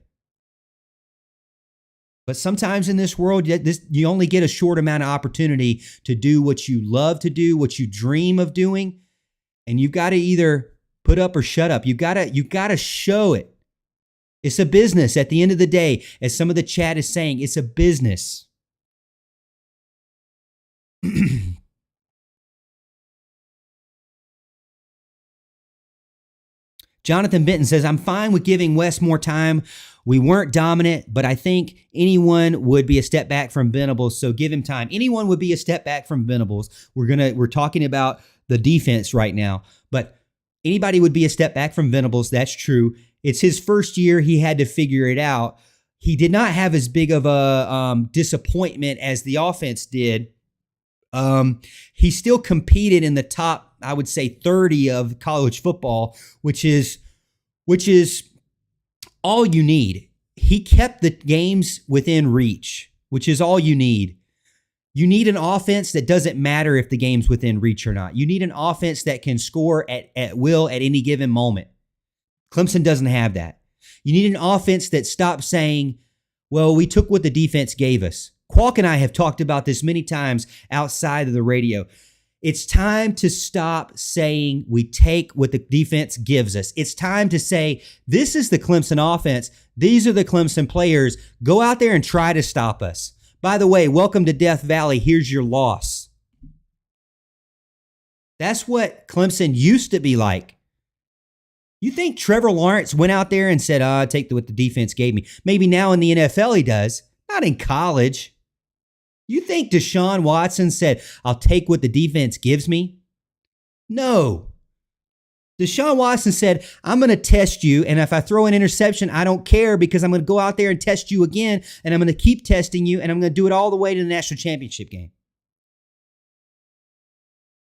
But sometimes in this world, you only get a short amount of opportunity to do what you love to do, what you dream of doing. And you've got to either put up or shut up. You've got to show it. It's a business at the end of the day. As some of the chat is saying, it's a business. Jonathan Benton says, I'm fine with giving Wes more time. We weren't dominant, but I think anyone would be a step back from Venables, so give him time. Anyone would be a step back from Venables. We're talking about the defense right now, but anybody would be a step back from Venables. That's true. It's his first year. He had to figure it out. He did not have as big of a disappointment as the offense did. He still competed in the top, I would say, 30 of college football, which is all you need. He kept the games within reach, which is all you need. You need an offense that doesn't matter if the game's within reach or not. You need an offense that can score at will at any given moment. Clemson doesn't have that. You need an offense that stops saying, well, we took what the defense gave us. Qualk and I have talked about this many times outside of the radio. It's time to stop saying we take what the defense gives us. It's time to say, this is the Clemson offense. These are the Clemson players. Go out there and try to stop us. By the way, welcome to Death Valley. Here's your loss. That's what Clemson used to be like. You think Trevor Lawrence went out there and said, take what the defense gave me? Maybe now in the NFL he does, not in college. You think Deshaun Watson said, I'll take what the defense gives me? No. Deshaun Watson said, I'm going to test you, and if I throw an interception, I don't care because I'm going to go out there and test you again, and I'm going to keep testing you, and I'm going to do it all the way to the national championship game.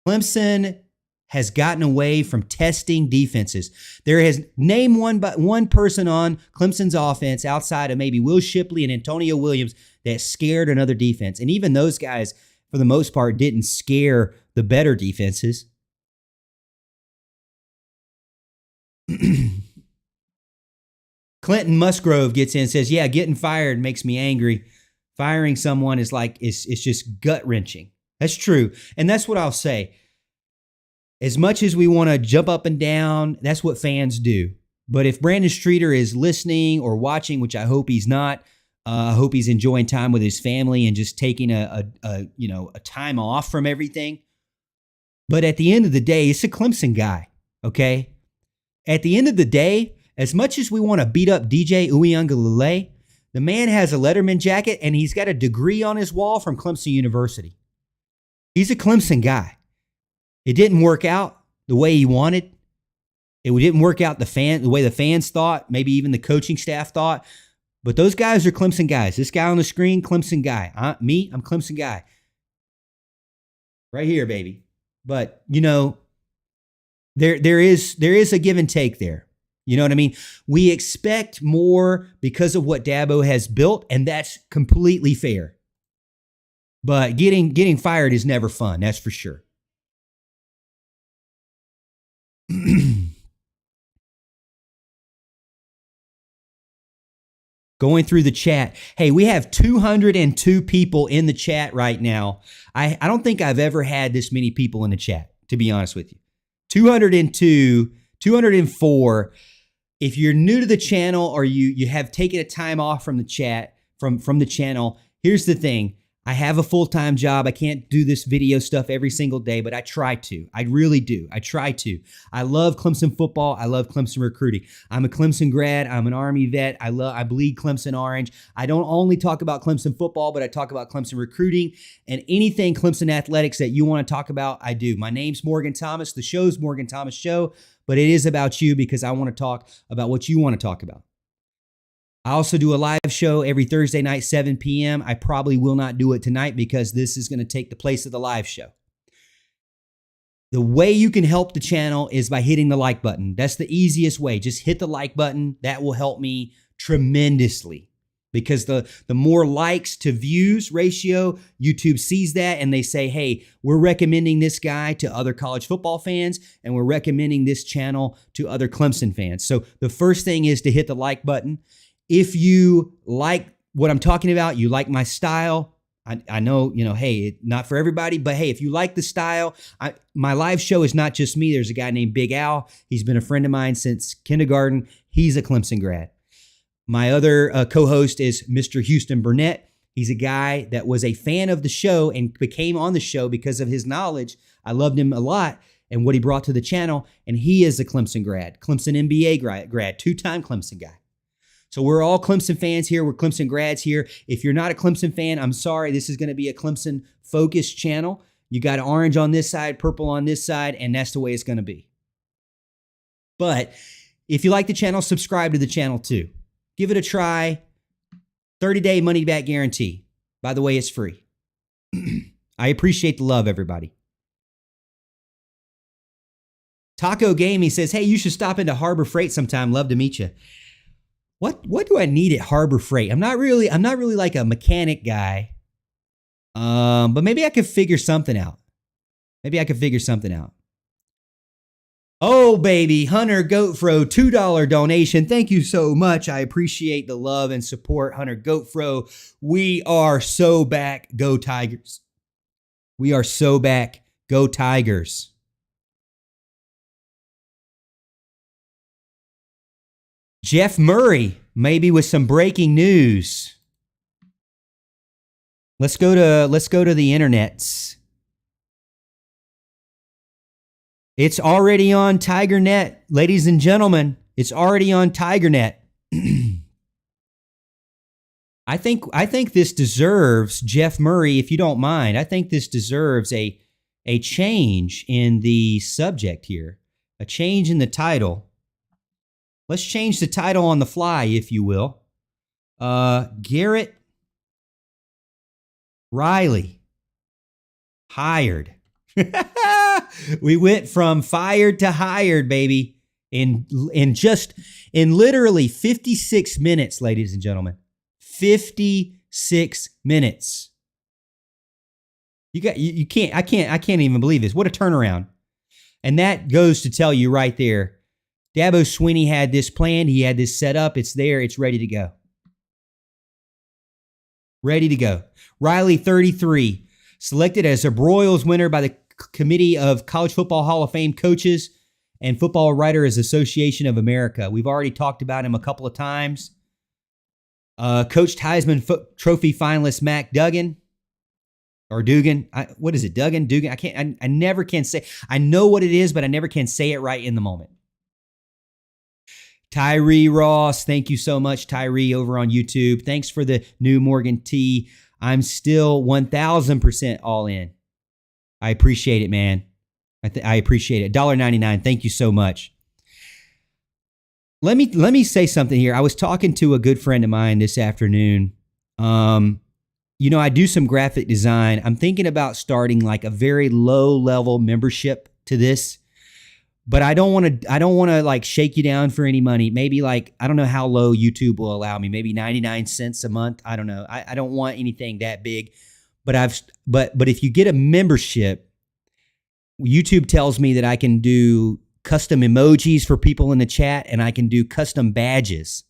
Clemson has gotten away from testing defenses. There has name one person on Clemson's offense outside of maybe Will Shipley and Antonio Williams that scared another defense. And even those guys, for the most part, didn't scare the better defenses. Clinton Musgrove gets in and says, yeah, getting fired makes me angry. Firing someone is like, it's just gut-wrenching. That's true. And that's what I'll say. As much as we want to jump up and down, that's what fans do. But if Brandon Streeter is listening or watching, which I hope he's not, I hope he's enjoying time with his family and just taking a time off from everything. But at the end of the day, it's a Clemson guy, okay? At the end of the day, as much as we want to beat up DJ Uiagalelei, the man has a Letterman jacket and he's got a degree on his wall from Clemson University. He's a Clemson guy. It didn't work out the way he wanted. It didn't work out the way the fans thought, maybe even the coaching staff thought. But those guys are Clemson guys. This guy on the screen, Clemson guy. I'm Clemson guy. Right here, baby. But, there is a give and take there. You know what I mean? We expect more because of what Dabo has built, and that's completely fair. But getting fired is never fun, that's for sure. Going through the chat. Hey, we have 202 people in the chat right now. I don't think I've ever had this many people in the chat, to be honest with you. 202, 204. If you're new to the channel or you have taken a time off from the chat, from the channel, here's the thing. I have a full-time job. I can't do this video stuff every single day, but I try to. I really do. I try to. I love Clemson football. I love Clemson recruiting. I'm a Clemson grad. I'm an Army vet. I bleed Clemson orange. I don't only talk about Clemson football, but I talk about Clemson recruiting and anything Clemson athletics that you want to talk about, I do. My name's Morgan Thomas. The show's Morgan Thomas Show, but it is about you because I want to talk about what you want to talk about. I also do a live show every Thursday night, 7 p.m. I probably will not do it tonight because this is going to take the place of the live show. The way you can help the channel is by hitting the like button. That's the easiest way. Just hit the like button. That will help me tremendously because the more likes to views ratio, YouTube sees that and they say, hey, we're recommending this guy to other college football fans and we're recommending this channel to other Clemson fans. So the first thing is to hit the like button. If you like what I'm talking about, you like my style, I know, hey, not for everybody, but hey, if you like the style, my live show is not just me. There's a guy named Big Al. He's been a friend of mine since kindergarten. He's a Clemson grad. My other co-host is Mr. Houston Burnett. He's a guy that was a fan of the show and became on the show because of his knowledge. I loved him a lot and what he brought to the channel, and he is a Clemson grad, Clemson MBA grad, two-time Clemson guy. So we're all Clemson fans here. We're Clemson grads here. If you're not a Clemson fan, I'm sorry. This is going to be a Clemson-focused channel. You got orange on this side, purple on this side, and that's the way it's going to be. But If you like the channel, subscribe to the channel too. Give it a try. 30-day money-back guarantee. By the way, it's free. I appreciate the love, everybody. Taco Gaming says, hey, you should stop into Harbor Freight sometime. Love to meet you. What do I need at Harbor Freight? I'm not really like a mechanic guy. But maybe I could figure something out. Oh, baby, Hunter Goatfro, $2 donation. Thank you so much. I appreciate the love and support, Hunter Goatfro. We are so back. Go Tigers. We are so back. Go Tigers. Jeff Murray, maybe with some breaking news. Let's go to the internets. It's already on TigerNet, ladies and gentlemen. It's already on TigerNet. I think this deserves, Jeff Murray, if you don't mind, I think this deserves a change in the subject here, a change in the title. Let's change the title on the fly, if you will. Garrett Riley hired. We went from fired to hired, baby, in literally 56 minutes, ladies and gentlemen. 56 minutes. I can't even believe this. What a turnaround. And that goes to tell you right there, Dabo Swinney had this planned. He had this set up. It's there. It's ready to go. Ready to go. Riley, 33, selected as a Broyles winner by the Committee of College Football Hall of Fame Coaches and Football Writers Association of America. We've already talked about him a couple of times. Coached Heisman Trophy finalist Mac Duggan. Or Dugan. What is it? Dugan? I never can say. I know what it is, but I never can say it right in the moment. Tyree Ross, thank you so much, Tyree, over on YouTube. Thanks for the new Morgan T. I'm still 1,000% all in. I appreciate it, man. I appreciate it. $1.99. Thank you so much. Let me say something here. I was talking to a good friend of mine this afternoon. I do some graphic design. I'm thinking about starting like a very low level membership to this. But I don't want to like shake you down for any money. Maybe like, I don't know how low YouTube will allow me. Maybe 99 cents a month. I don't know. I don't want anything that big. But if you get a membership, YouTube tells me that I can do custom emojis for people in the chat and I can do custom badges.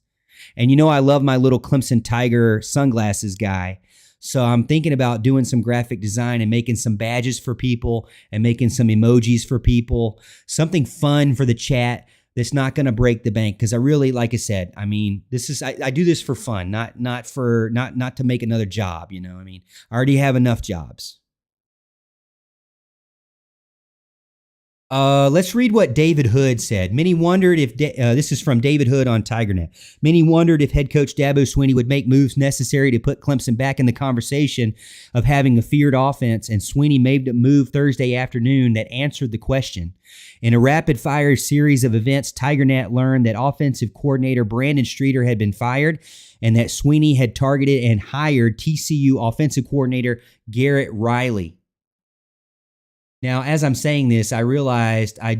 And I love my little Clemson Tiger sunglasses guy. So I'm thinking about doing some graphic design and making some badges for people and making some emojis for people. Something fun for the chat that's not going to break the bank. Because I really, like I said, I mean, I do this for fun, not to make another job. I already have enough jobs. Let's read what David Hood said. Many wondered if, this is from David Hood on TigerNet. Many wondered if head coach Dabo Swinney would make moves necessary to put Clemson back in the conversation of having a feared offense, and Swinney made a move Thursday afternoon that answered the question. In a rapid-fire series of events, TigerNet learned that offensive coordinator Brandon Streeter had been fired and that Swinney had targeted and hired TCU offensive coordinator Garrett Riley. Now, as I'm saying this, I realized I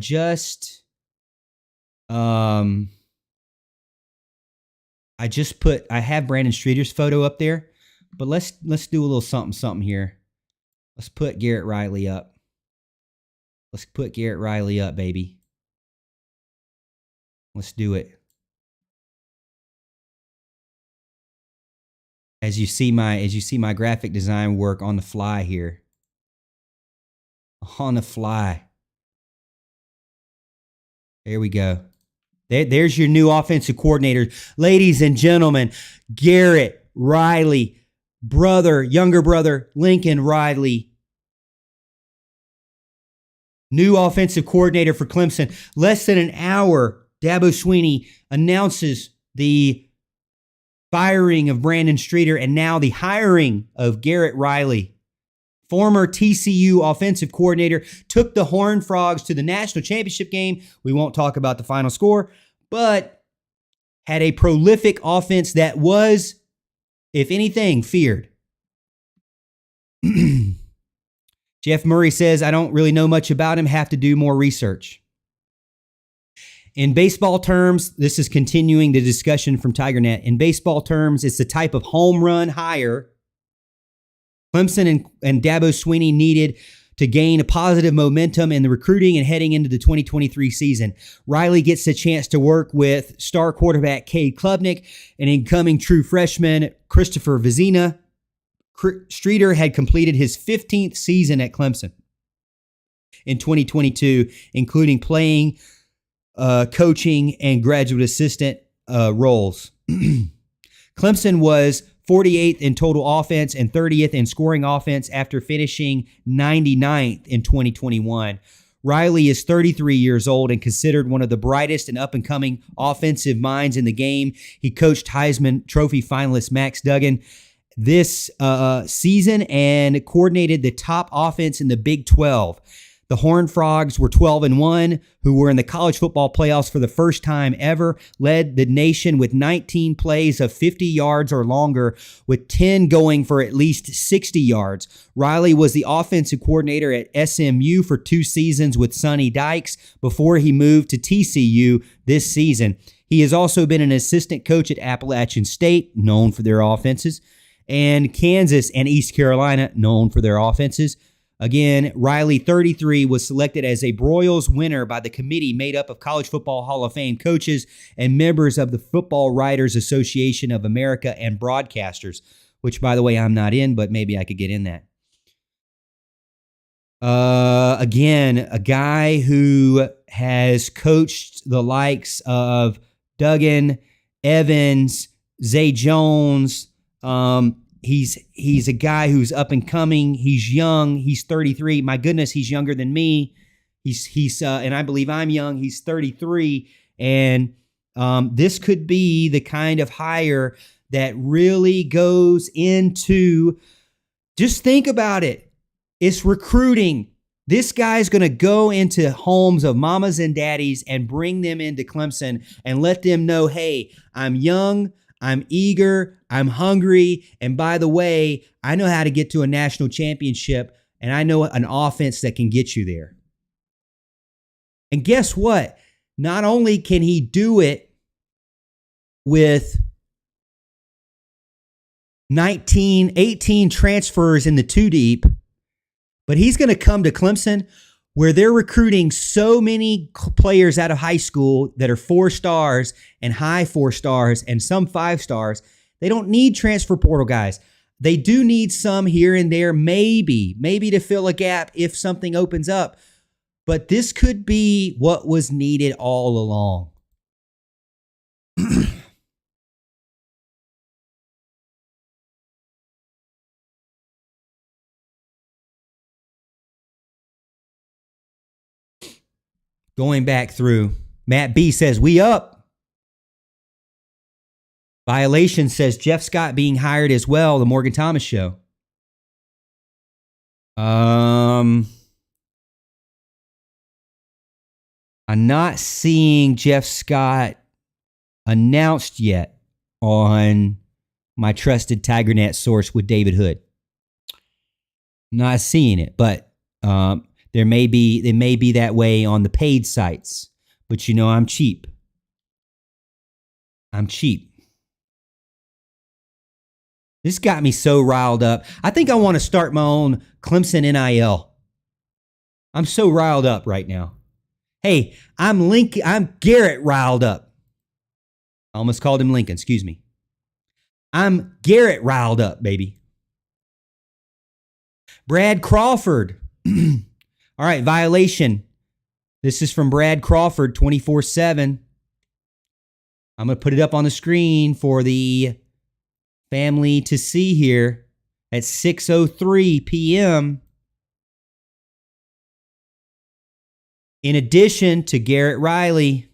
have Brandon Streeter's photo up there, but let's do a little something here. Let's put Garrett Riley up. Let's put Garrett Riley up, baby. Let's do it. As you see my graphic design work on the fly here. On the fly. There we go. There's your new offensive coordinator. Ladies and gentlemen, Garrett Riley, younger brother, Lincoln Riley. New offensive coordinator for Clemson. Less than an hour, Dabo Swinney announces the firing of Brandon Streeter and now the hiring of Garrett Riley. Former TCU offensive coordinator, took the Horned Frogs to the national championship game. We won't talk about the final score, but had a prolific offense that was, if anything, feared. Jeff Murray says, I don't really know much about him, have to do more research. In baseball terms, this is continuing the discussion from TigerNet. In baseball terms, it's the type of home run hire Clemson and Dabo Swinney needed to gain a positive momentum in the recruiting and heading into the 2023 season. Riley gets a chance to work with star quarterback Cade Klubnik and incoming true freshman Christopher Vizina. Streeter had completed his 15th season at Clemson in 2022, including playing, coaching, and graduate assistant roles. Clemson was 48th in total offense and 30th in scoring offense after finishing 99th in 2021. Riley is 33 years old and considered one of the brightest and up-and-coming offensive minds in the game. He coached Heisman Trophy finalist Max Duggan this season and coordinated the top offense in the Big 12. The Horned Frogs were 12-1, who were in the college football playoffs for the first time ever, led the nation with 19 plays of 50 yards or longer, with 10 going for at least 60 yards. Riley was the offensive coordinator at SMU for 2 seasons with Sonny Dykes before he moved to TCU this season. He has also been an assistant coach at Appalachian State, known for their offenses, and Kansas and East Carolina, known for their offenses. Again, Riley, 33, was selected as a Broyles winner by the committee made up of College Football Hall of Fame coaches and members of the Football Writers Association of America and broadcasters, which, by the way, I'm not in, but maybe I could get in that. Again, a guy who has coached the likes of Duggan, Evans, Zay Jones. He's a guy who's up and coming. He's young. He's 33. My goodness, he's younger than me. He's and I believe I'm young. He's 33, and this could be the kind of hire that really goes into. Just think about it. It's recruiting. This guy's going to go into homes of mamas and daddies and bring them into Clemson and let them know, hey, I'm young, I'm eager, I'm hungry, and by the way, I know how to get to a national championship, and I know an offense that can get you there. And guess what? Not only can he do it with 18 transfers in the 2 deep, but he's going to come to Clemson where they're recruiting so many players out of high school that are 4 stars and high 4 stars and some 5 stars. They don't need transfer portal guys. They do need some here and there, maybe to fill a gap if something opens up. But this could be what was needed all along. Going back through, Matt B says, we up. Violation says, Jeff Scott being hired as well, the Morgan Thomas show. I'm not seeing Jeff Scott announced yet on my trusted TigerNet source with David Hood. Not seeing it, but it may be that way on the paid sites, but you know I'm cheap. This got me so riled up. I think I want to start my own Clemson NIL. I'm so riled up right now. Hey, I'm Garrett riled up. I almost called him Lincoln, excuse me. I'm Garrett riled up, baby. Brad Crawford. All right, violation. This is from Brad Crawford, 24/7. I'm going to put it up on the screen for the family to see here at 6:03 p.m. In addition to Garrett Riley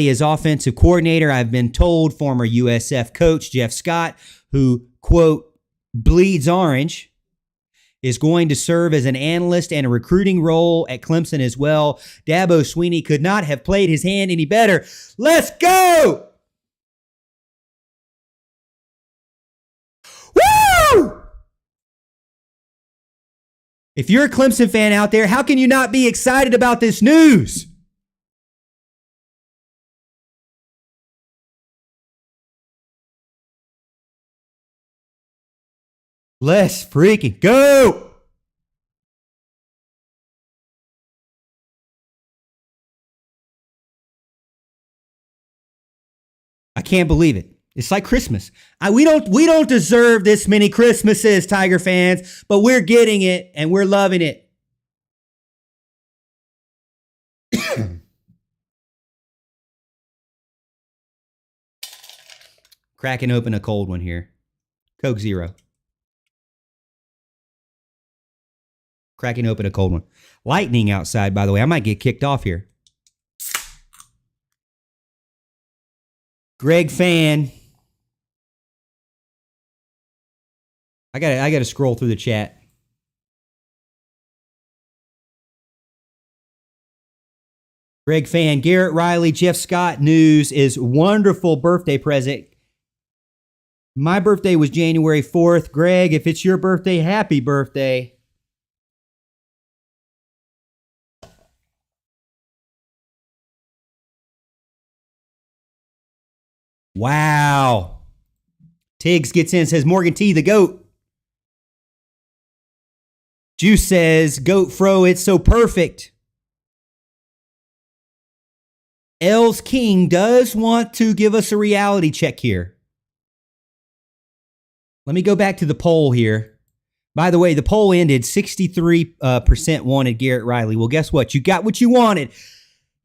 as offensive coordinator, I've been told former USF coach Jeff Scott, who, quote, bleeds orange, is going to serve as an analyst and a recruiting role at Clemson as well. Dabo Swinney could not have played his hand any better. Let's go! Woo! If you're a Clemson fan out there, how can you not be excited about this news? Let's freaking go! I can't believe it. It's like Christmas. We don't deserve this many Christmases, Tiger fans, but we're getting it and we're loving it. Cracking open a cold one here. Coke Zero. Cracking open a cold one. Lightning outside, by the way. I might get kicked off here. Greg Fan. I gotta scroll through the chat. Greg Fan, Garrett Riley, Jeff Scott news is wonderful birthday present. My birthday was January 4th. Greg, if it's your birthday, happy birthday. Wow. Tiggs gets in and says, Morgan T, the GOAT. Juice says, Goat Fro, it's so perfect. Els King does want to give us a reality check here. Let me go back to the poll here. By the way, the poll ended 63% wanted Garrett Riley. Well, guess what? You got what you wanted.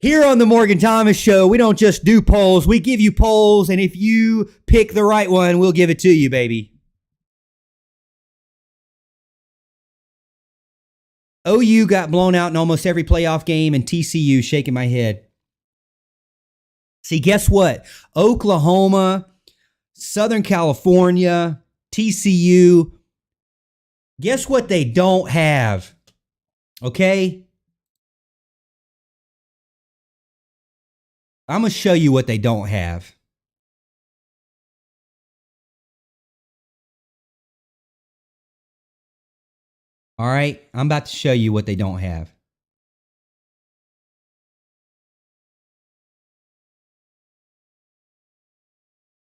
Here on the Morgan Thomas Show, we don't just do polls. We give you polls, and if you pick the right one, we'll give it to you, baby. OU got blown out in almost every playoff game, and TCU shaking my head. See, guess what? Oklahoma, Southern California, TCU, guess what they don't have? Okay? I'm going to show you what they don't have. All right? I'm about to show you what they don't have.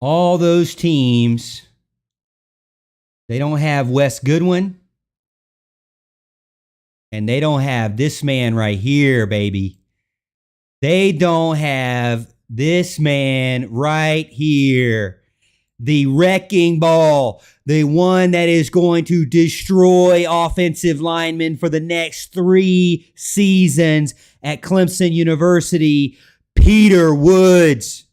All those teams, they don't have Wes Goodwin. And they don't have this man right here, baby. They don't have this man right here. The wrecking ball. The one that is going to destroy offensive linemen for the next 3 seasons at Clemson University. Peter Woods.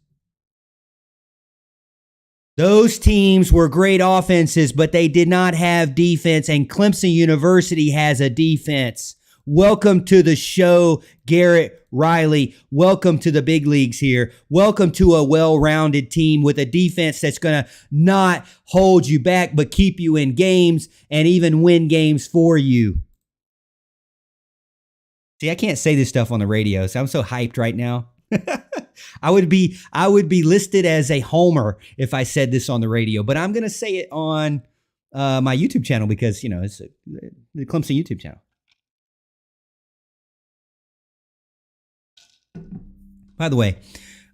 Those teams were great offenses, but they did not have defense, and Clemson University has a defense. Welcome to the show, Garrett Riley. Welcome to the big leagues here. Welcome to a well-rounded team with a defense that's going to not hold you back, but keep you in games and even win games for you. See, I can't say this stuff on the radio, so I'm so hyped right now. I would be listed as a homer if I said this on the radio, but I'm going to say it on my YouTube channel because, you know, it's the Clemson YouTube channel. By the way,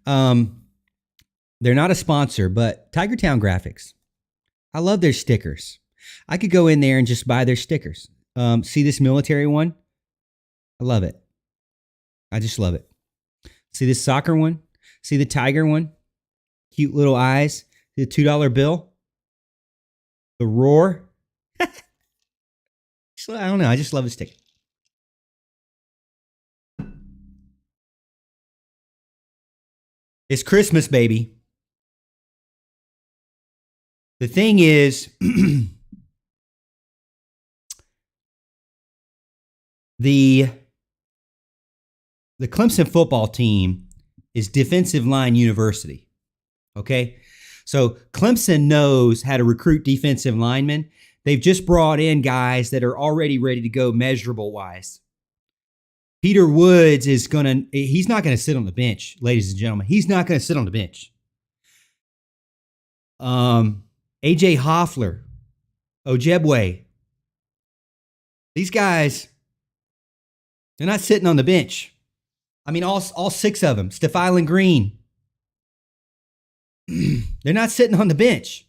they're not a sponsor, but Tiger Town Graphics. I love their stickers. I could go in there and just buy their stickers. See this military one? I love it. I just love it. See this soccer one? See the tiger one? Cute little eyes. See the $2 bill? The roar? I don't know. I just love the sticker. It's Christmas, baby. The thing is, the Clemson football team is defensive line university. Okay? So Clemson knows how to recruit defensive linemen. they've just brought in guys that are already ready to go measurable wise. Peter Woods he's not going to sit on the bench, ladies and gentlemen. He's not going to sit on the bench. AJ Hoffler, Ojebwe. These guys, they're not sitting on the bench. I mean, all six of them. Steph Island Green. They're not sitting on the bench.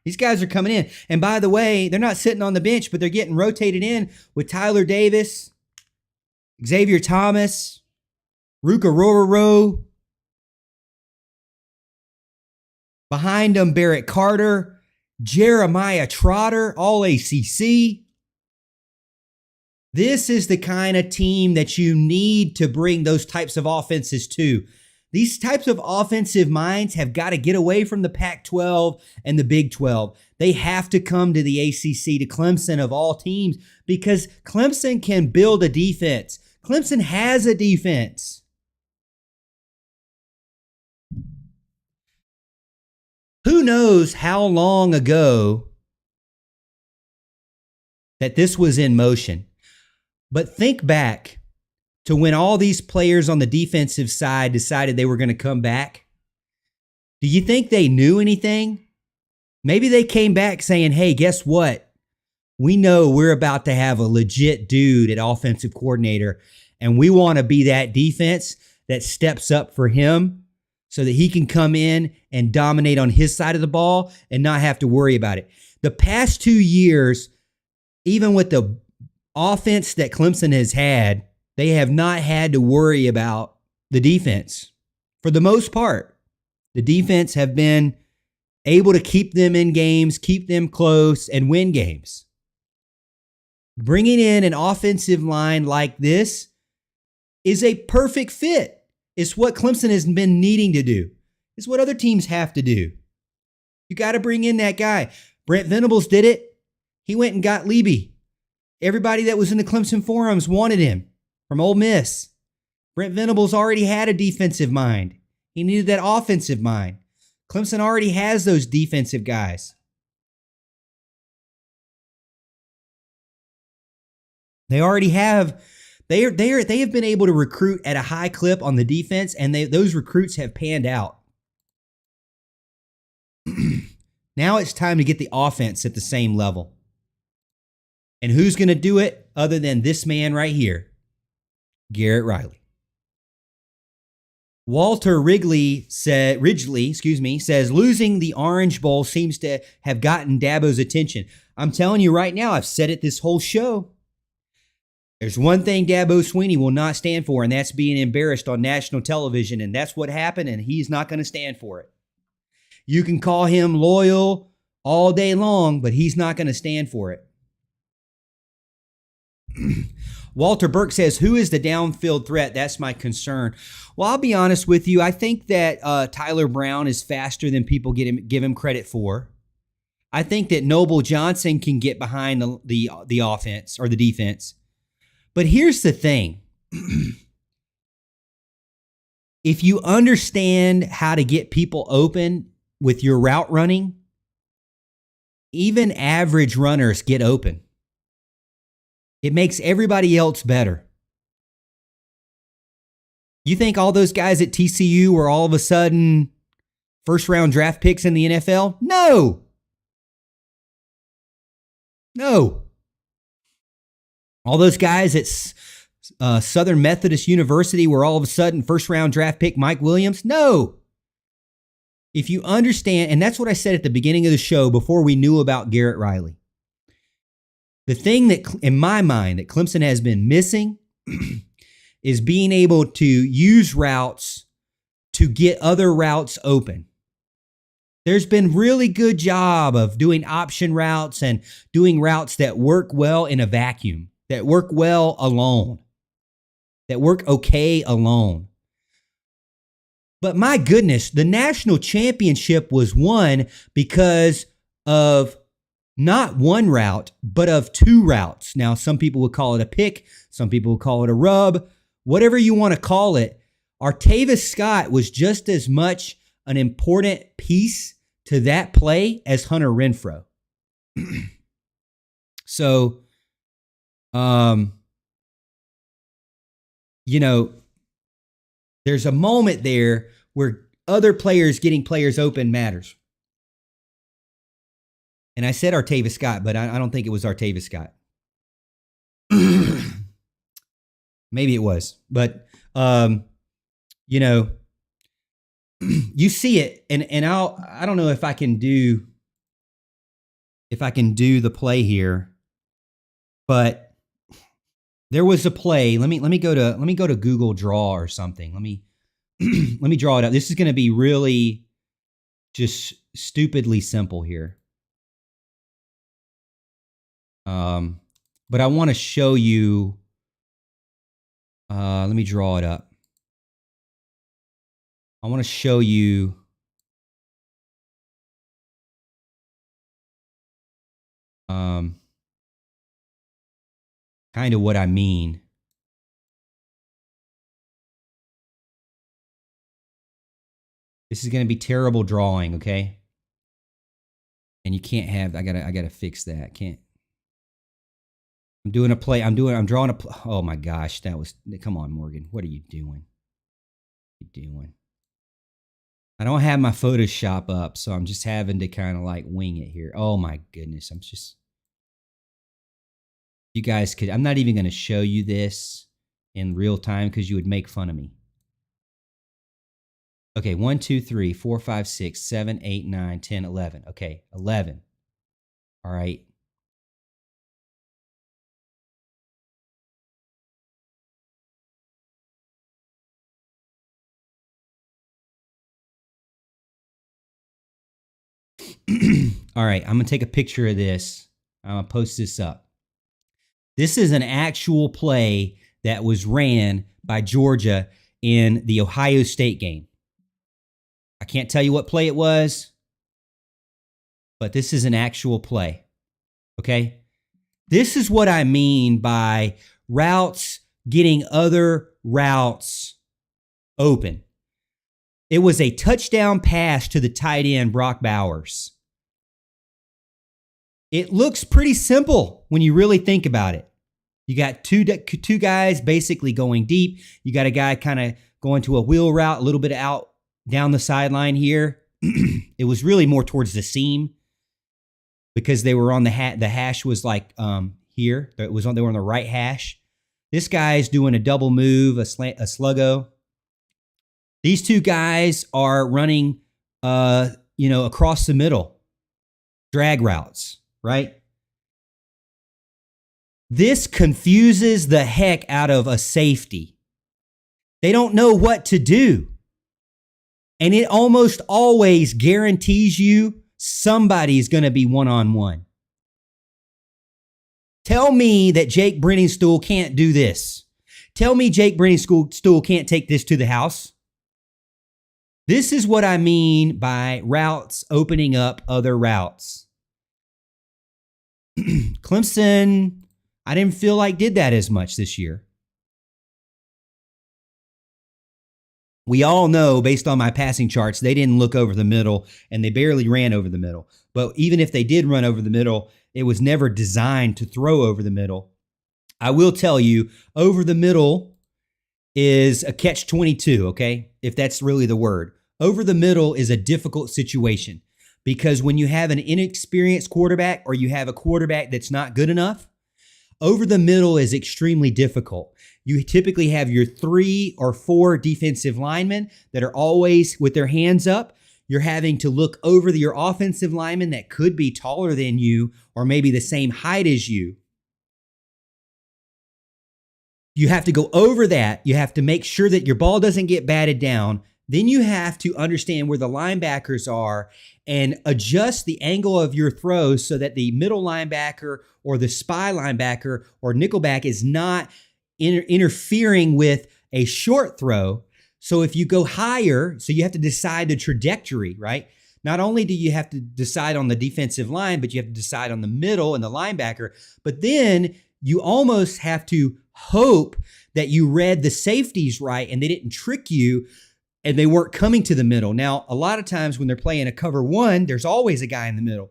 These guys are coming in. And by the way, they're not sitting on the bench, but they're getting rotated in with Tyler Davis, Xavier Thomas, Ruka Rororo. Behind them, Barrett Carter, Jeremiah Trotter, all ACC. This is the kind of team that you need to bring those types of offenses to. These types of offensive minds have got to get away from the Pac-12 and the Big 12. They have to come to the ACC, to Clemson of all teams, because Clemson can build a defense. Clemson has a defense. Who knows how long ago that this was in motion? But think back to when all these players on the defensive side decided they were going to come back. Do you think they knew anything? Maybe they came back saying, hey, guess what? We know we're about to have a legit dude at offensive coordinator, and we want to be that defense that steps up for him so that he can come in and dominate on his side of the ball and not have to worry about it. The past 2 years, even with the offense that Clemson has had, they have not had to worry about the defense. For the most part, the defense have been able to keep them in games, keep them close, and win games. Bringing in an offensive line like this is a perfect fit. It's what Clemson has been needing to do. It's what other teams have to do. You got to bring in that guy. Brent Venables did it. He went and got Leby. Everybody that was in the Clemson forums wanted him from Ole Miss. Brent Venables already had a defensive mind. He needed that offensive mind. Clemson already has those defensive guys. They already have. They have been able to recruit at a high clip on the defense, and those recruits have panned out. Now it's time to get the offense at the same level. And who's going to do it other than this man right here, Garrett Riley? Walter Ridgely says losing the Orange Bowl seems to have gotten Dabo's attention. I'm telling you right now, I've said it this whole show. There's one thing Dabo Swinney will not stand for, and that's being embarrassed on national television, and that's what happened, and he's not going to stand for it. You can call him loyal all day long, but he's not going to stand for it. Walter Burke says, who is the downfield threat? That's my concern. Well, I'll be honest with you. I think that Tyler Brown is faster than people give him credit for. I think that Noble Johnson can get behind the offense or the defense. But here's the thing. If you understand how to get people open with your route running, even average runners get open. It makes everybody else better. You think all those guys at TCU were all of a sudden first-round draft picks in the NFL? No. All those guys at Southern Methodist University were all of a sudden first-round draft pick Mike Williams? No. If you understand, and that's what I said at the beginning of the show before we knew about Garrett Riley. The thing that, in my mind, that Clemson has been missing is being able to use routes to get other routes open. There's been really good job of doing option routes and doing routes that work well in a vacuum, that work well alone, that work okay alone. But my goodness, the national championship was won because of not one route, but of two routes. Now, some people would call it a pick. Some people would call it a rub. Whatever you want to call it, Artavis Scott was just as much an important piece to that play as Hunter Renfrow. So, you know, there's a moment there where other players getting players open matters. And I said Artavis Scott, but I don't think it was Artavis Scott. Maybe it was, but you know, you see it, and I don't know if I can do the play here, but there was a play. Let me go to Google Draw or something. Let me let me draw it up. This is going to be really just stupidly simple here. But I want to show you. Let me draw it up. I want to show you kind of what I mean. This is going to be terrible drawing, okay? And you can't have, I gotta fix that. Can't. I'm doing a play. I'm drawing a, oh my gosh, that was, come on, Morgan. What are you doing? What are you doing? I don't have my Photoshop up, so I'm just having to kind of like wing it here. Oh my goodness. I'm just, you guys could, I'm not even going to show you this in real time because you would make fun of me. Okay, 1, 2, 3, 4, 5, 6, 7, 8, 9, 10, 11. Okay, 11. All right. All right, I'm going to take a picture of this. I'm going to post this up. This is an actual play that was ran by Georgia in the Ohio State game. I can't tell you what play it was, but this is an actual play. Okay? This is what I mean by routes getting other routes open. It was a touchdown pass to the tight end, Brock Bowers. It looks pretty simple when you really think about it. You got two guys basically going deep. You got a guy kind of going to a wheel route, a little bit out down the sideline here. It was really more towards the seam because they were on the hash was like here. They were on the right hash. This guy's doing a double move, a sluggo. These two guys are running, across the middle, drag routes, right? This confuses the heck out of a safety. They don't know what to do. And it almost always guarantees you somebody's going to be one-on-one. Tell me that Jake Brenningstool can't do this. Tell me Jake Brenningstool can't take this to the house. This is what I mean by routes opening up other routes. Clemson, I didn't feel like did that as much this year. We all know, based on my passing charts, they didn't look over the middle, and they barely ran over the middle. But even if they did run over the middle, it was never designed to throw over the middle. I will tell you, over the middle is a catch-22, okay? If that's really the word. Over the middle is a difficult situation because when you have an inexperienced quarterback or you have a quarterback that's not good enough, over the middle is extremely difficult. You typically have your 3 or 4 defensive linemen that are always with their hands up. You're having to look over your offensive lineman that could be taller than you or maybe the same height as you. You have to go over that. You have to make sure that your ball doesn't get batted down. Then you have to understand where the linebackers are and adjust the angle of your throws so that the middle linebacker or the spy linebacker or nickelback is not interfering with a short throw. So if you go higher, so you have to decide the trajectory, right? Not only do you have to decide on the defensive line, but you have to decide on the middle and the linebacker. But then you almost have to hope that you read the safeties right and they didn't trick you and they weren't coming to the middle. Now, a lot of times when they're playing a cover 1, there's always a guy in the middle.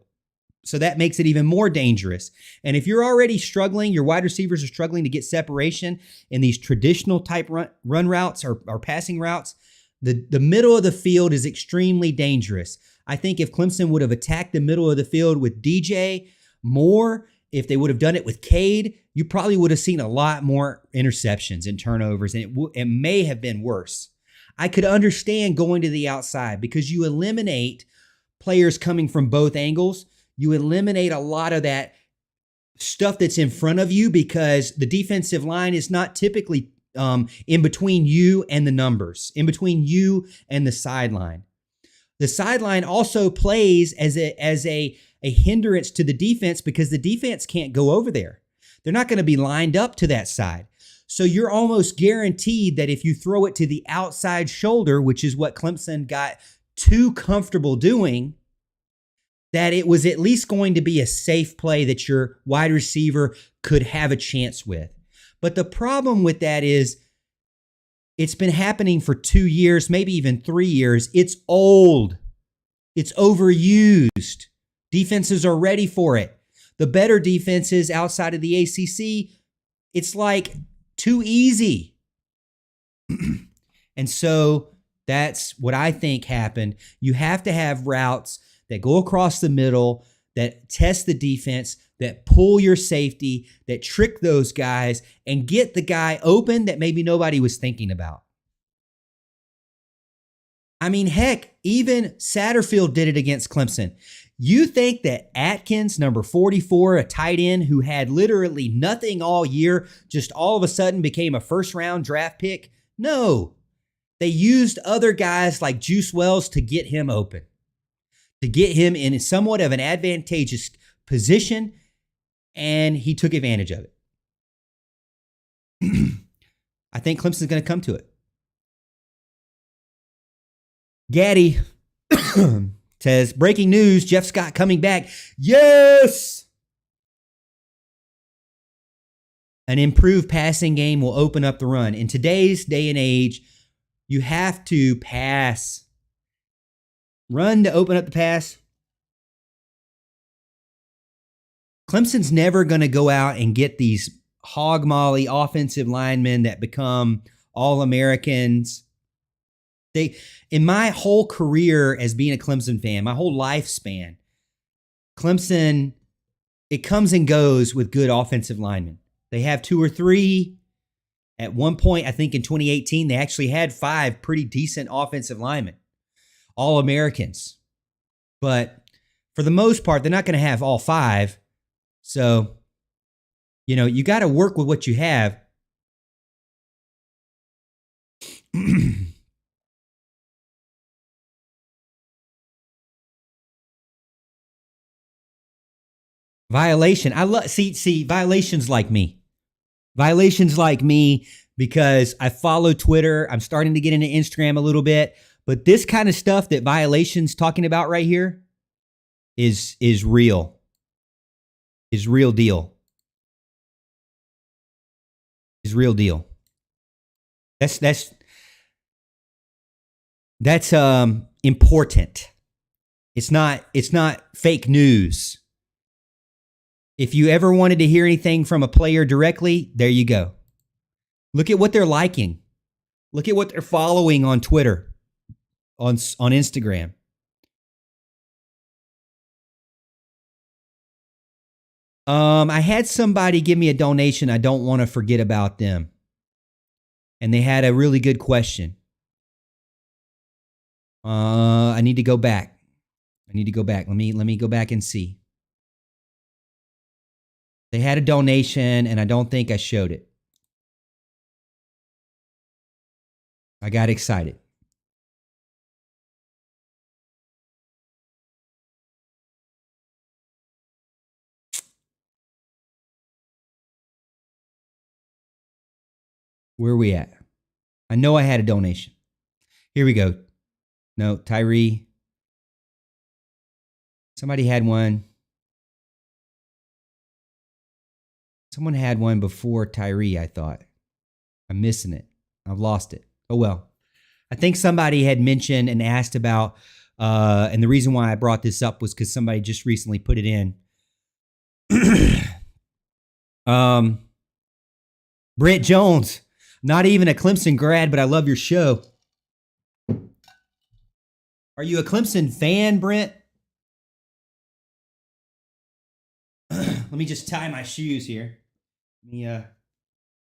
So that makes it even more dangerous. And if you're already struggling, your wide receivers are struggling to get separation in these traditional type run routes or passing routes, the middle of the field is extremely dangerous. I think if Clemson would have attacked the middle of the field with DJ more, if they would have done it with Cade, you probably would have seen a lot more interceptions and turnovers, and it may have been worse. I could understand going to the outside because you eliminate players coming from both angles. You eliminate a lot of that stuff that's in front of you because the defensive line is not typically in between you and the numbers, in between you and the sideline. The sideline also plays as a hindrance to the defense because the defense can't go over there. They're not going to be lined up to that side. So you're almost guaranteed that if you throw it to the outside shoulder, which is what Clemson got too comfortable doing, that it was at least going to be a safe play that your wide receiver could have a chance with. But the problem with that is it's been happening for 2 years, maybe even 3 years. It's old. It's overused. Defenses are ready for it. The better defenses outside of the ACC, it's like too easy. And so that's what I think happened. You have to have routes that go across the middle, that test the defense, that pull your safety, that trick those guys, and get the guy open that maybe nobody was thinking about. I mean, heck, even Satterfield did it against Clemson. You think that Atkins, number 44, a tight end who had literally nothing all year, just all of a sudden became a first-round draft pick? No. They used other guys like Juice Wells to get him open, to get him in somewhat of an advantageous position, and he took advantage of it. I think Clemson's going to come to it. Gaddy says, breaking news, Jeff Scott coming back. Yes! An improved passing game will open up the run. In today's day and age, you have to pass. Run to open up the pass. Clemson's never going to go out and get these hog molly offensive linemen that become All-Americans. In my whole career as being a Clemson fan, my whole lifespan, Clemson, it comes and goes with good offensive linemen. They have 2 or 3. At one point, I think in 2018, they actually had 5 pretty decent offensive linemen, All-Americans. But for the most part, they're not going to have all 5. So, you got to work with what you have. Violation. I love see violations like me. Violations like me because I follow Twitter. I'm starting to get into Instagram a little bit, but this kind of stuff that Violation's talking about right here is real. Is real deal. Is real deal. That's important. It's not fake news. If you ever wanted to hear anything from a player directly, there you go. Look at what they're liking. Look at what they're following on Twitter, on Instagram. I had somebody give me a donation. I don't want to forget about them. And they had a really good question. I need to go back. Let me go back and see. They had a donation, and I don't think I showed it. I got excited. Where are we at? I know I had a donation. Here we go. No, Tyree. Somebody had one. Someone had one before Tyree, I thought. I'm missing it. I've lost it. Oh, well. I think somebody had mentioned and asked about And the reason why I brought this up was because somebody just recently put it in. Brent Jones, not even a Clemson grad, but I love your show. Are you a Clemson fan, Brent? Let me just tie my shoes here. Let me,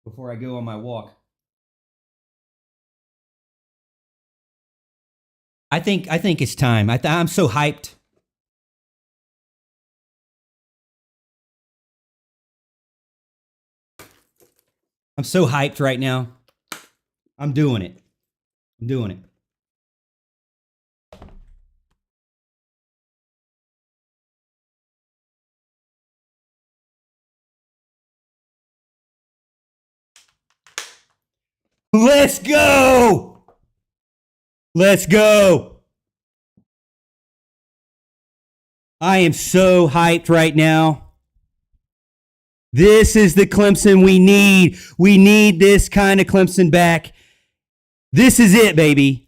before I go on my walk. I think it's time. I'm so hyped. I'm so hyped right now. I'm doing it. I'm doing it. Let's go. Let's go. I am so hyped right now. This is the Clemson we need. We need this kind of Clemson back. This is it, baby.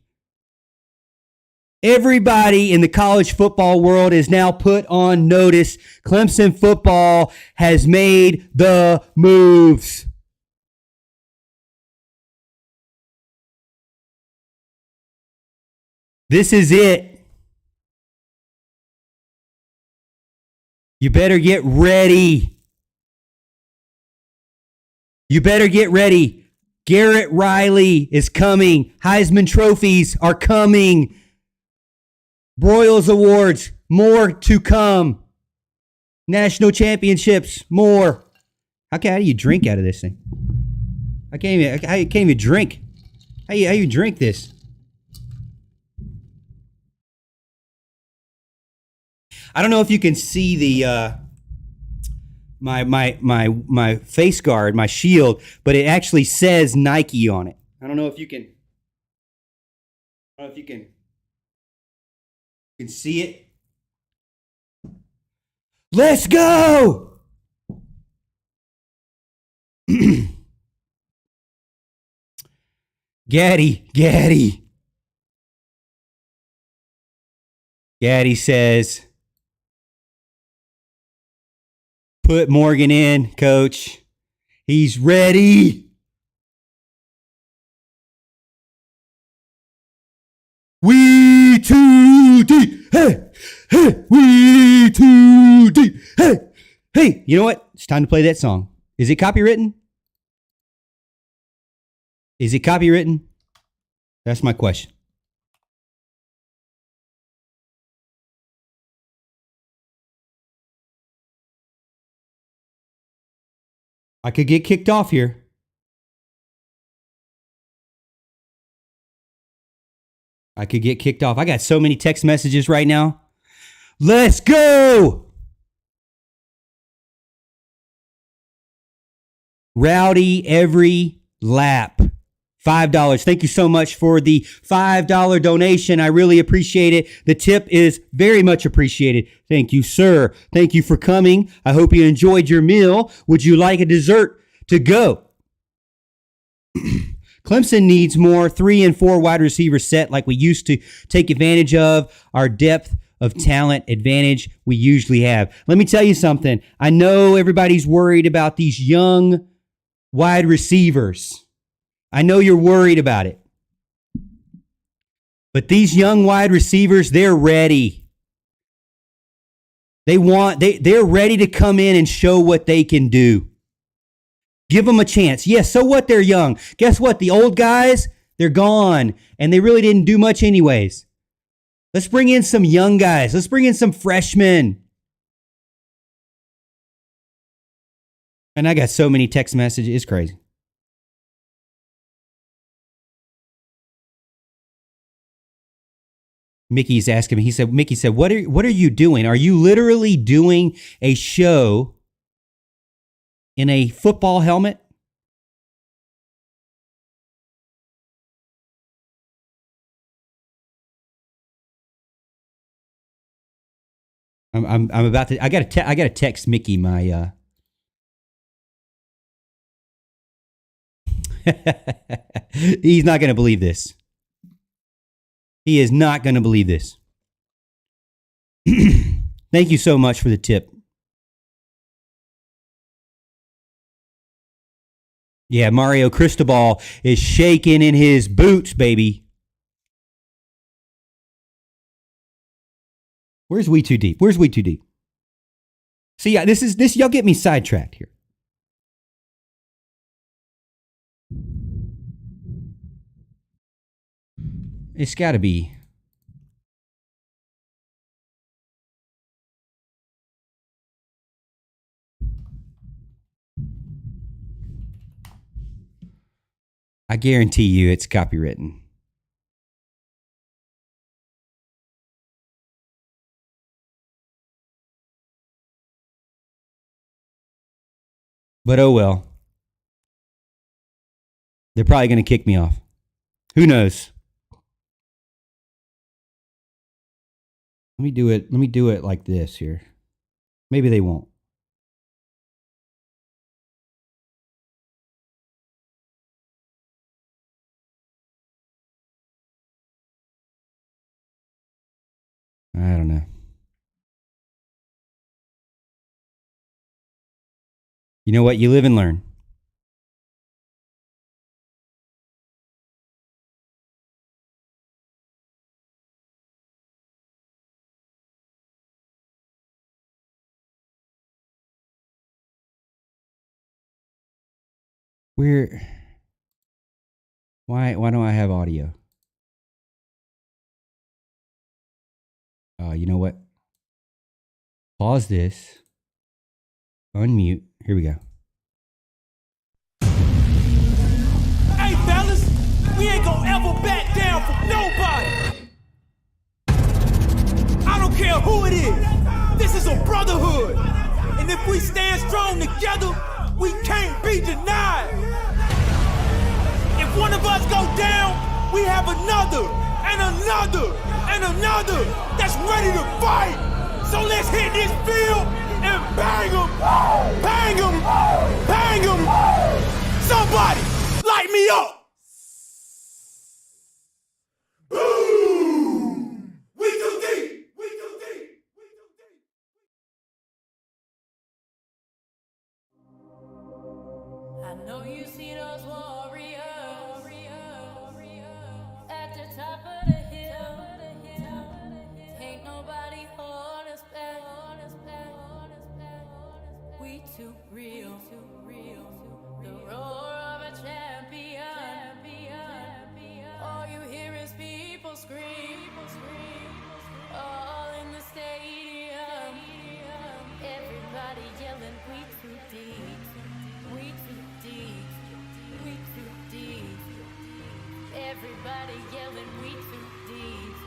Everybody in the college football world is now put on notice. Clemson football has made the moves. This is it. You better get ready. You better get ready. Garrett Riley is coming. Heisman trophies are coming. Broyles Awards, more to come. National championships, more. How do you drink out of this thing? I can't even drink. How you drink this? I don't know if you can see the my face guard, my shield, but it actually says Nike on it. I don't know if you can. I don't know if you can see it. Let's go! Gaddy says, put Morgan in, coach. He's ready. We too deep. Hey, hey, we too deep. Hey, hey. You know what? It's time to play that song. Is it copywritten? Is it copywritten? That's my question. I could get kicked off here. I could get kicked off. I got so many text messages right now. Let's go! Rowdy every lap. $5. Thank you so much for the $5 donation. I really appreciate it. The tip is very much appreciated. Thank you, sir. Thank you for coming. I hope you enjoyed your meal. Would you like a dessert to go? Clemson needs more 3 and 4 wide receiver set like we used to take advantage of our depth of talent advantage we usually have. Let me tell you something. I know everybody's worried about these young wide receivers. I know you're worried about it. But these young wide receivers, they're ready. They're ready to come in and show what they can do. Give them a chance. Yes, so what? They're young. Guess what? The old guys, they're gone. And they really didn't do much anyways. Let's bring in some young guys. Let's bring in some freshmen. And I got so many text messages. It's crazy. Mickey's asking me. Mickey said, what are you doing? Are you literally doing a show in a football helmet? I'm about to. I gotta text Mickey my. He's not gonna believe this. He is not gonna believe this. Thank you so much for the tip. Yeah, Mario Cristobal is shaking in his boots, baby. Where's We Too Deep? Where's We Too Deep? See, yeah, this y'all get me sidetracked here. It's got to be. I guarantee you it's copywritten. But oh well. They're probably going to kick me off. Who knows? Let me do it like this here. Maybe they won't. I don't know. You know what? You live and learn. Why don't I have audio? You know what? Pause this. Unmute. Here we go. Hey, fellas, we ain't gonna ever back down from nobody. I don't care who it is. This is a brotherhood. And if we stand strong together, we can't be denied. If one of us go down, we have another, and another, and another that's ready to fight. So let's hit this field and bang them, bang them, bang them. Somebody, light me up. Boom! We too deep, we too deep, we too deep. I know you see those warriors at the top of the hill. Ain't nobody hold us back. We too real. The roar of a champion. All you hear is people scream. All in the stadium. Everybody yelling, we too deep. We too deep. We too deep. Everybody yelling, we too deep.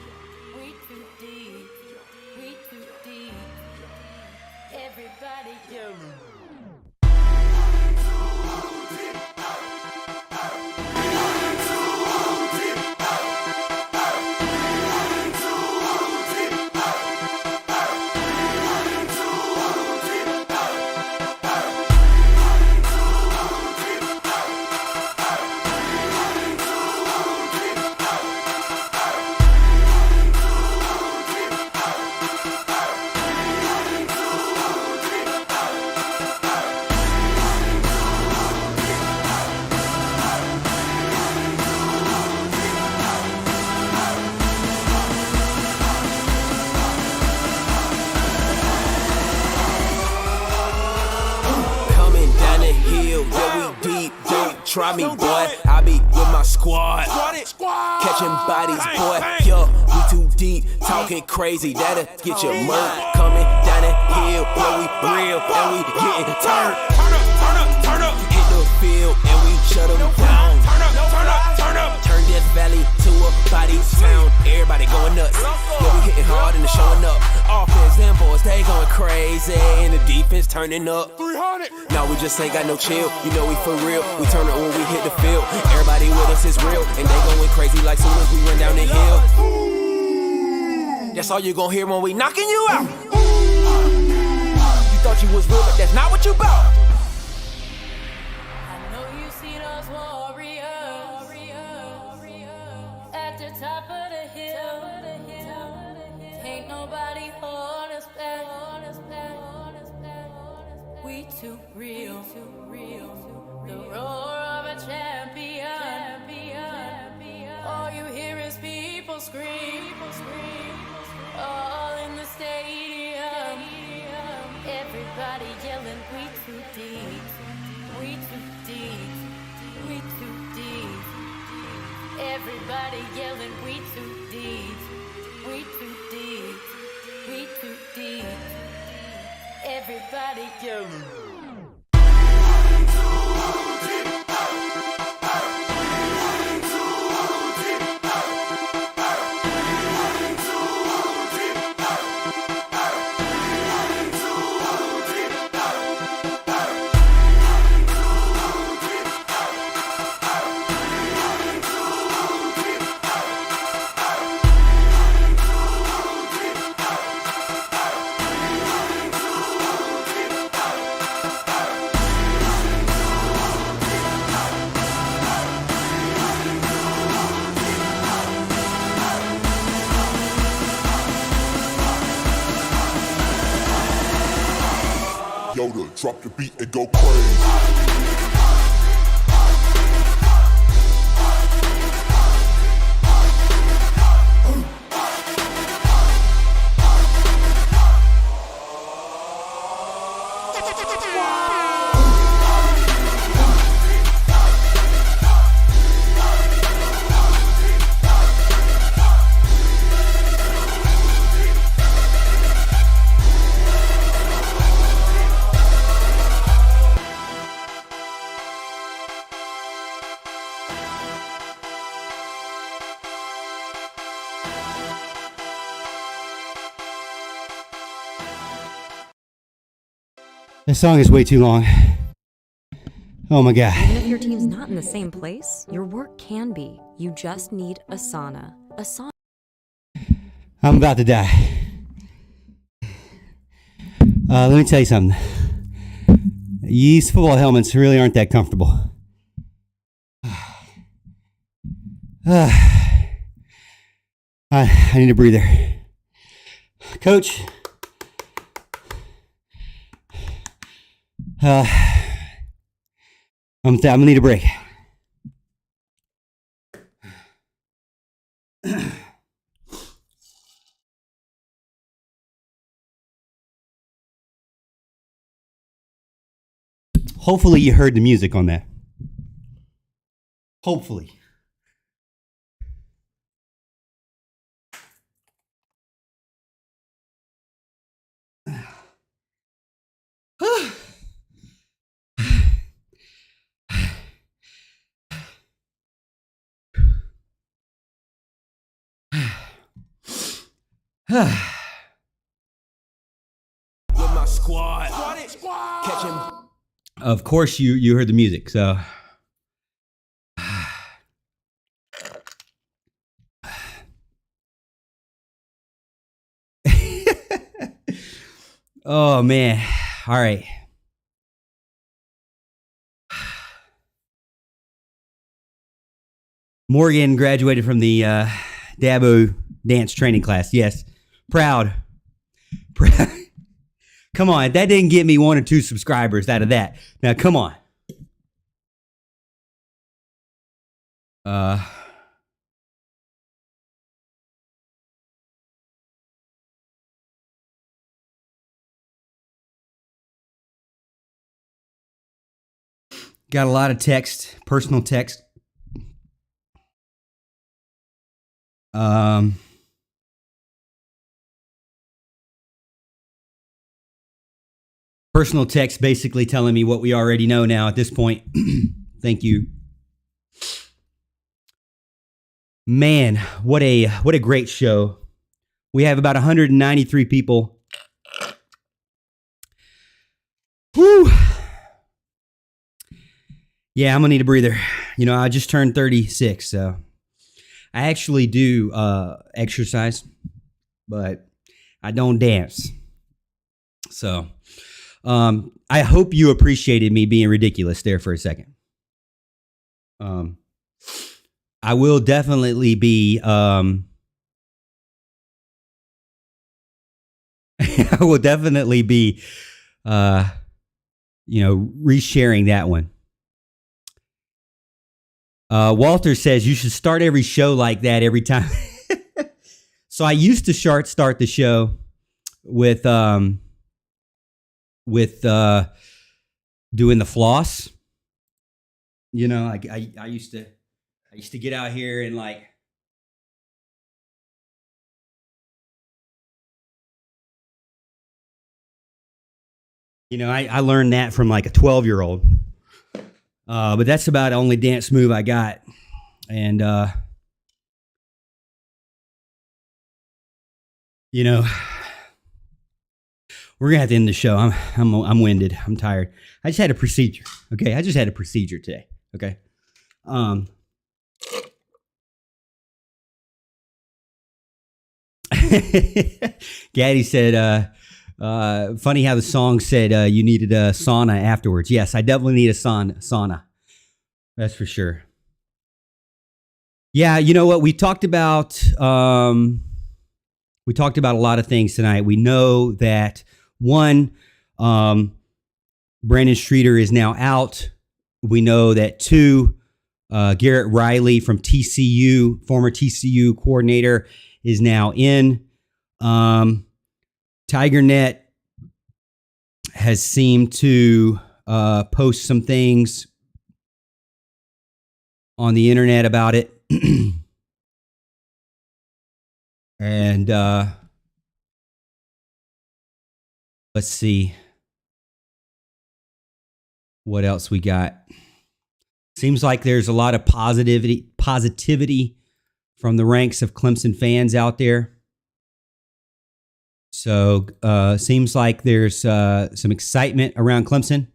We too deep. We too deep. Everybody yelling. Try me, boy. I be with my squad. Catching bodies, boy. Yo, we too deep. Talking crazy. That'll get your murk. Coming down the hill where we real and we getting turned. Turn up. Hit the field and we shut them down. Turn up. Turn this valley to a body town. Everybody going nuts. Yeah, we hitting hard and it's showing up. Offense, them boys, they going crazy. And the defense turning up. 300. No, we just ain't got no chill. You know we for real. We turn up when we hit the field. Everybody with us is real. And they going crazy like soon as we run down the hill. That's all you gon' hear when we knocking you out. You thought you was real, but that's not what you bout. I know you see those warriors at the top of the hill. Ain't nobody hold too real. The roar of a champion. All you hear is people scream. All in the stadium. Everybody yelling, we too deep. We too deep. We too deep. Everybody yelling, we too deep. We too deep. We too deep. Everybody yelling. Yoda, drop the beat and go crazy. This song is way too long. Oh my God. Even if your team's not in the same place, your work can be. You just need a sauna. A sauna. I'm about to die. Let me tell you something. These football helmets really aren't that comfortable. I need a breather. Coach. I'm gonna need a break. Hopefully you heard the music on that. Hopefully. With my squad. Catching. Of course you heard the music, so oh man. All right. Morgan graduated from the Dabo dance training class. Yes. Proud. Come on, that didn't get me 1 or 2 subscribers out of that. Now, come on. Got a lot of text, personal text. Personal text basically telling me what we already know now at this point. Thank you. Man, what a great show. We have about 193 people. Whew. Yeah, I'm gonna need a breather. You know, I just turned 36, so I actually do exercise, but I don't dance. So I hope you appreciated me being ridiculous there for a second. I will definitely be I will definitely be resharing that one. Walter says you should start every show like that every time. So I used to start the show with doing the floss. I used to get out here and like. I learned that from like a 12-year-old. But that's about the only dance move I got. And, we're going to have to end the show. I'm winded. I'm tired. I just had a procedure. Okay. I just had a procedure today. Okay. Gaddy said, funny how the song said you needed a sauna afterwards. Yes, I definitely need a sauna. That's for sure. Yeah, you know what? We talked about a lot of things tonight. We know that one, Brandon Streeter is now out. We know that two, Garrett Riley from TCU, former TCU coordinator, is now in. TigerNet has seemed to post some things on the internet about it. And let's see what else we got. Seems like there's a lot of positivity from the ranks of Clemson fans out there. So seems like there's some excitement around Clemson.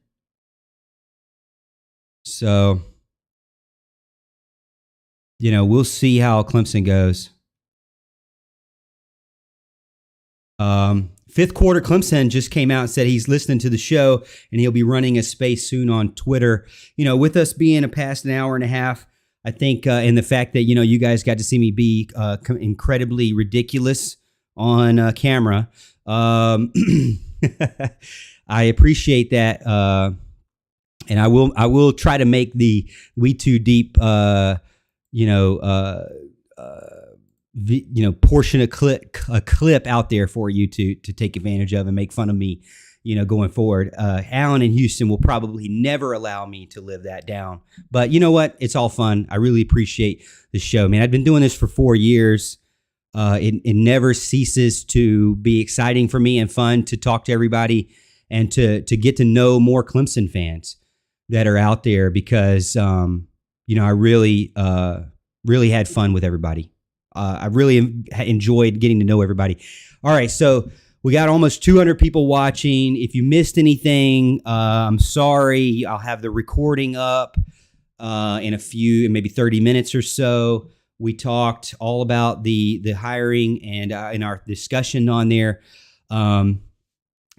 So, we'll see how Clemson goes. Fifth quarter Clemson just came out and said he's listening to the show and he'll be running a space soon on Twitter. With us being past an hour and a half, I think, and the fact that, you guys got to see me be incredibly ridiculous on camera. I appreciate that. And I will try to make the We Too Deep, portion a clip out there for you to take advantage of and make fun of me, going forward. Allen and Houston will probably never allow me to live that down, but you know what? It's all fun. I really appreciate the show, man. I've been doing this for 4 years. It never ceases to be exciting for me and fun to talk to everybody and to get to know more Clemson fans that are out there because, I really had fun with everybody. I really enjoyed getting to know everybody. All right, so we got almost 200 people watching. If you missed anything, I'm sorry. I'll have the recording up in maybe 30 minutes or so. We talked all about the hiring and in our discussion on there. I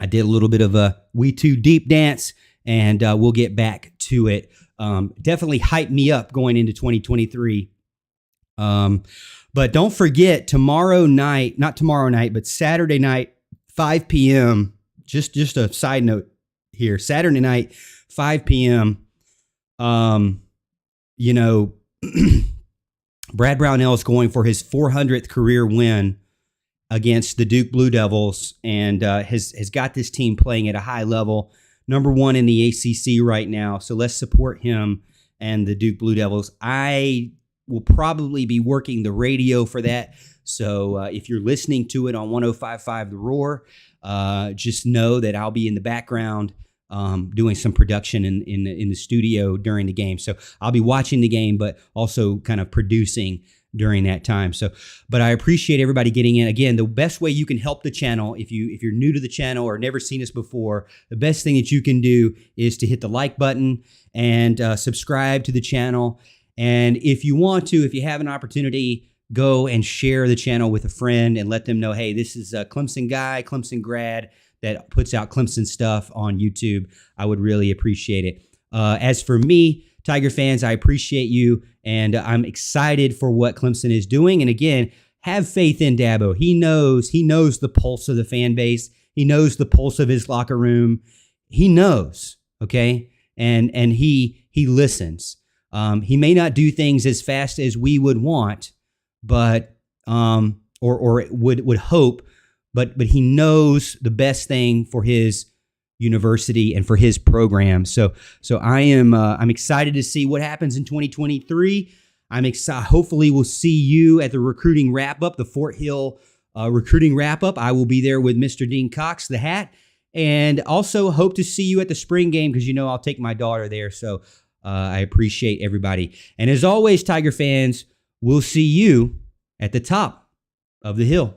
did a little bit of a We Too Deep dance, and we'll get back to it. Definitely hype me up going into 2023. But don't forget, not tomorrow night, but Saturday night, 5 p.m., just a side note here, Saturday night, 5 p.m., Brad Brownell is going for his 400th career win against the Duke Blue Devils and has got this team playing at a high level, number one in the ACC right now. So let's support him and the Duke Blue Devils. I will probably be working the radio for that. So if you're listening to it on 105.5 The Roar, just know that I'll be in the background doing some production in the studio during the game. So I'll be watching the game, but also kind of producing during that time. So, but I appreciate everybody getting in. Again, the best way you can help the channel, if you're new to the channel or never seen us before, the best thing that you can do is to hit the like button and subscribe to the channel. And if you want to, if you have an opportunity, go and share the channel with a friend and let them know, hey, this is a Clemson guy, Clemson grad that puts out Clemson stuff on YouTube. I would really appreciate it. As for me, Tiger fans, I appreciate you, and I'm excited for what Clemson is doing. And again, have faith in Dabo. He knows the pulse of the fan base. He knows the pulse of his locker room. He knows, okay? And he listens. He may not do things as fast as we would want, but or would hope, but he knows the best thing for his university and for his program. So I'm excited to see what happens in 2023. I'm excited. Hopefully, we'll see you at the recruiting wrap up, the Fort Hill recruiting wrap up. I will be there with Mr. Dean Cox, the hat, and also hope to see you at the spring game because I'll take my daughter there. So I appreciate everybody. And as always, Tiger fans, we'll see you at the top of the hill.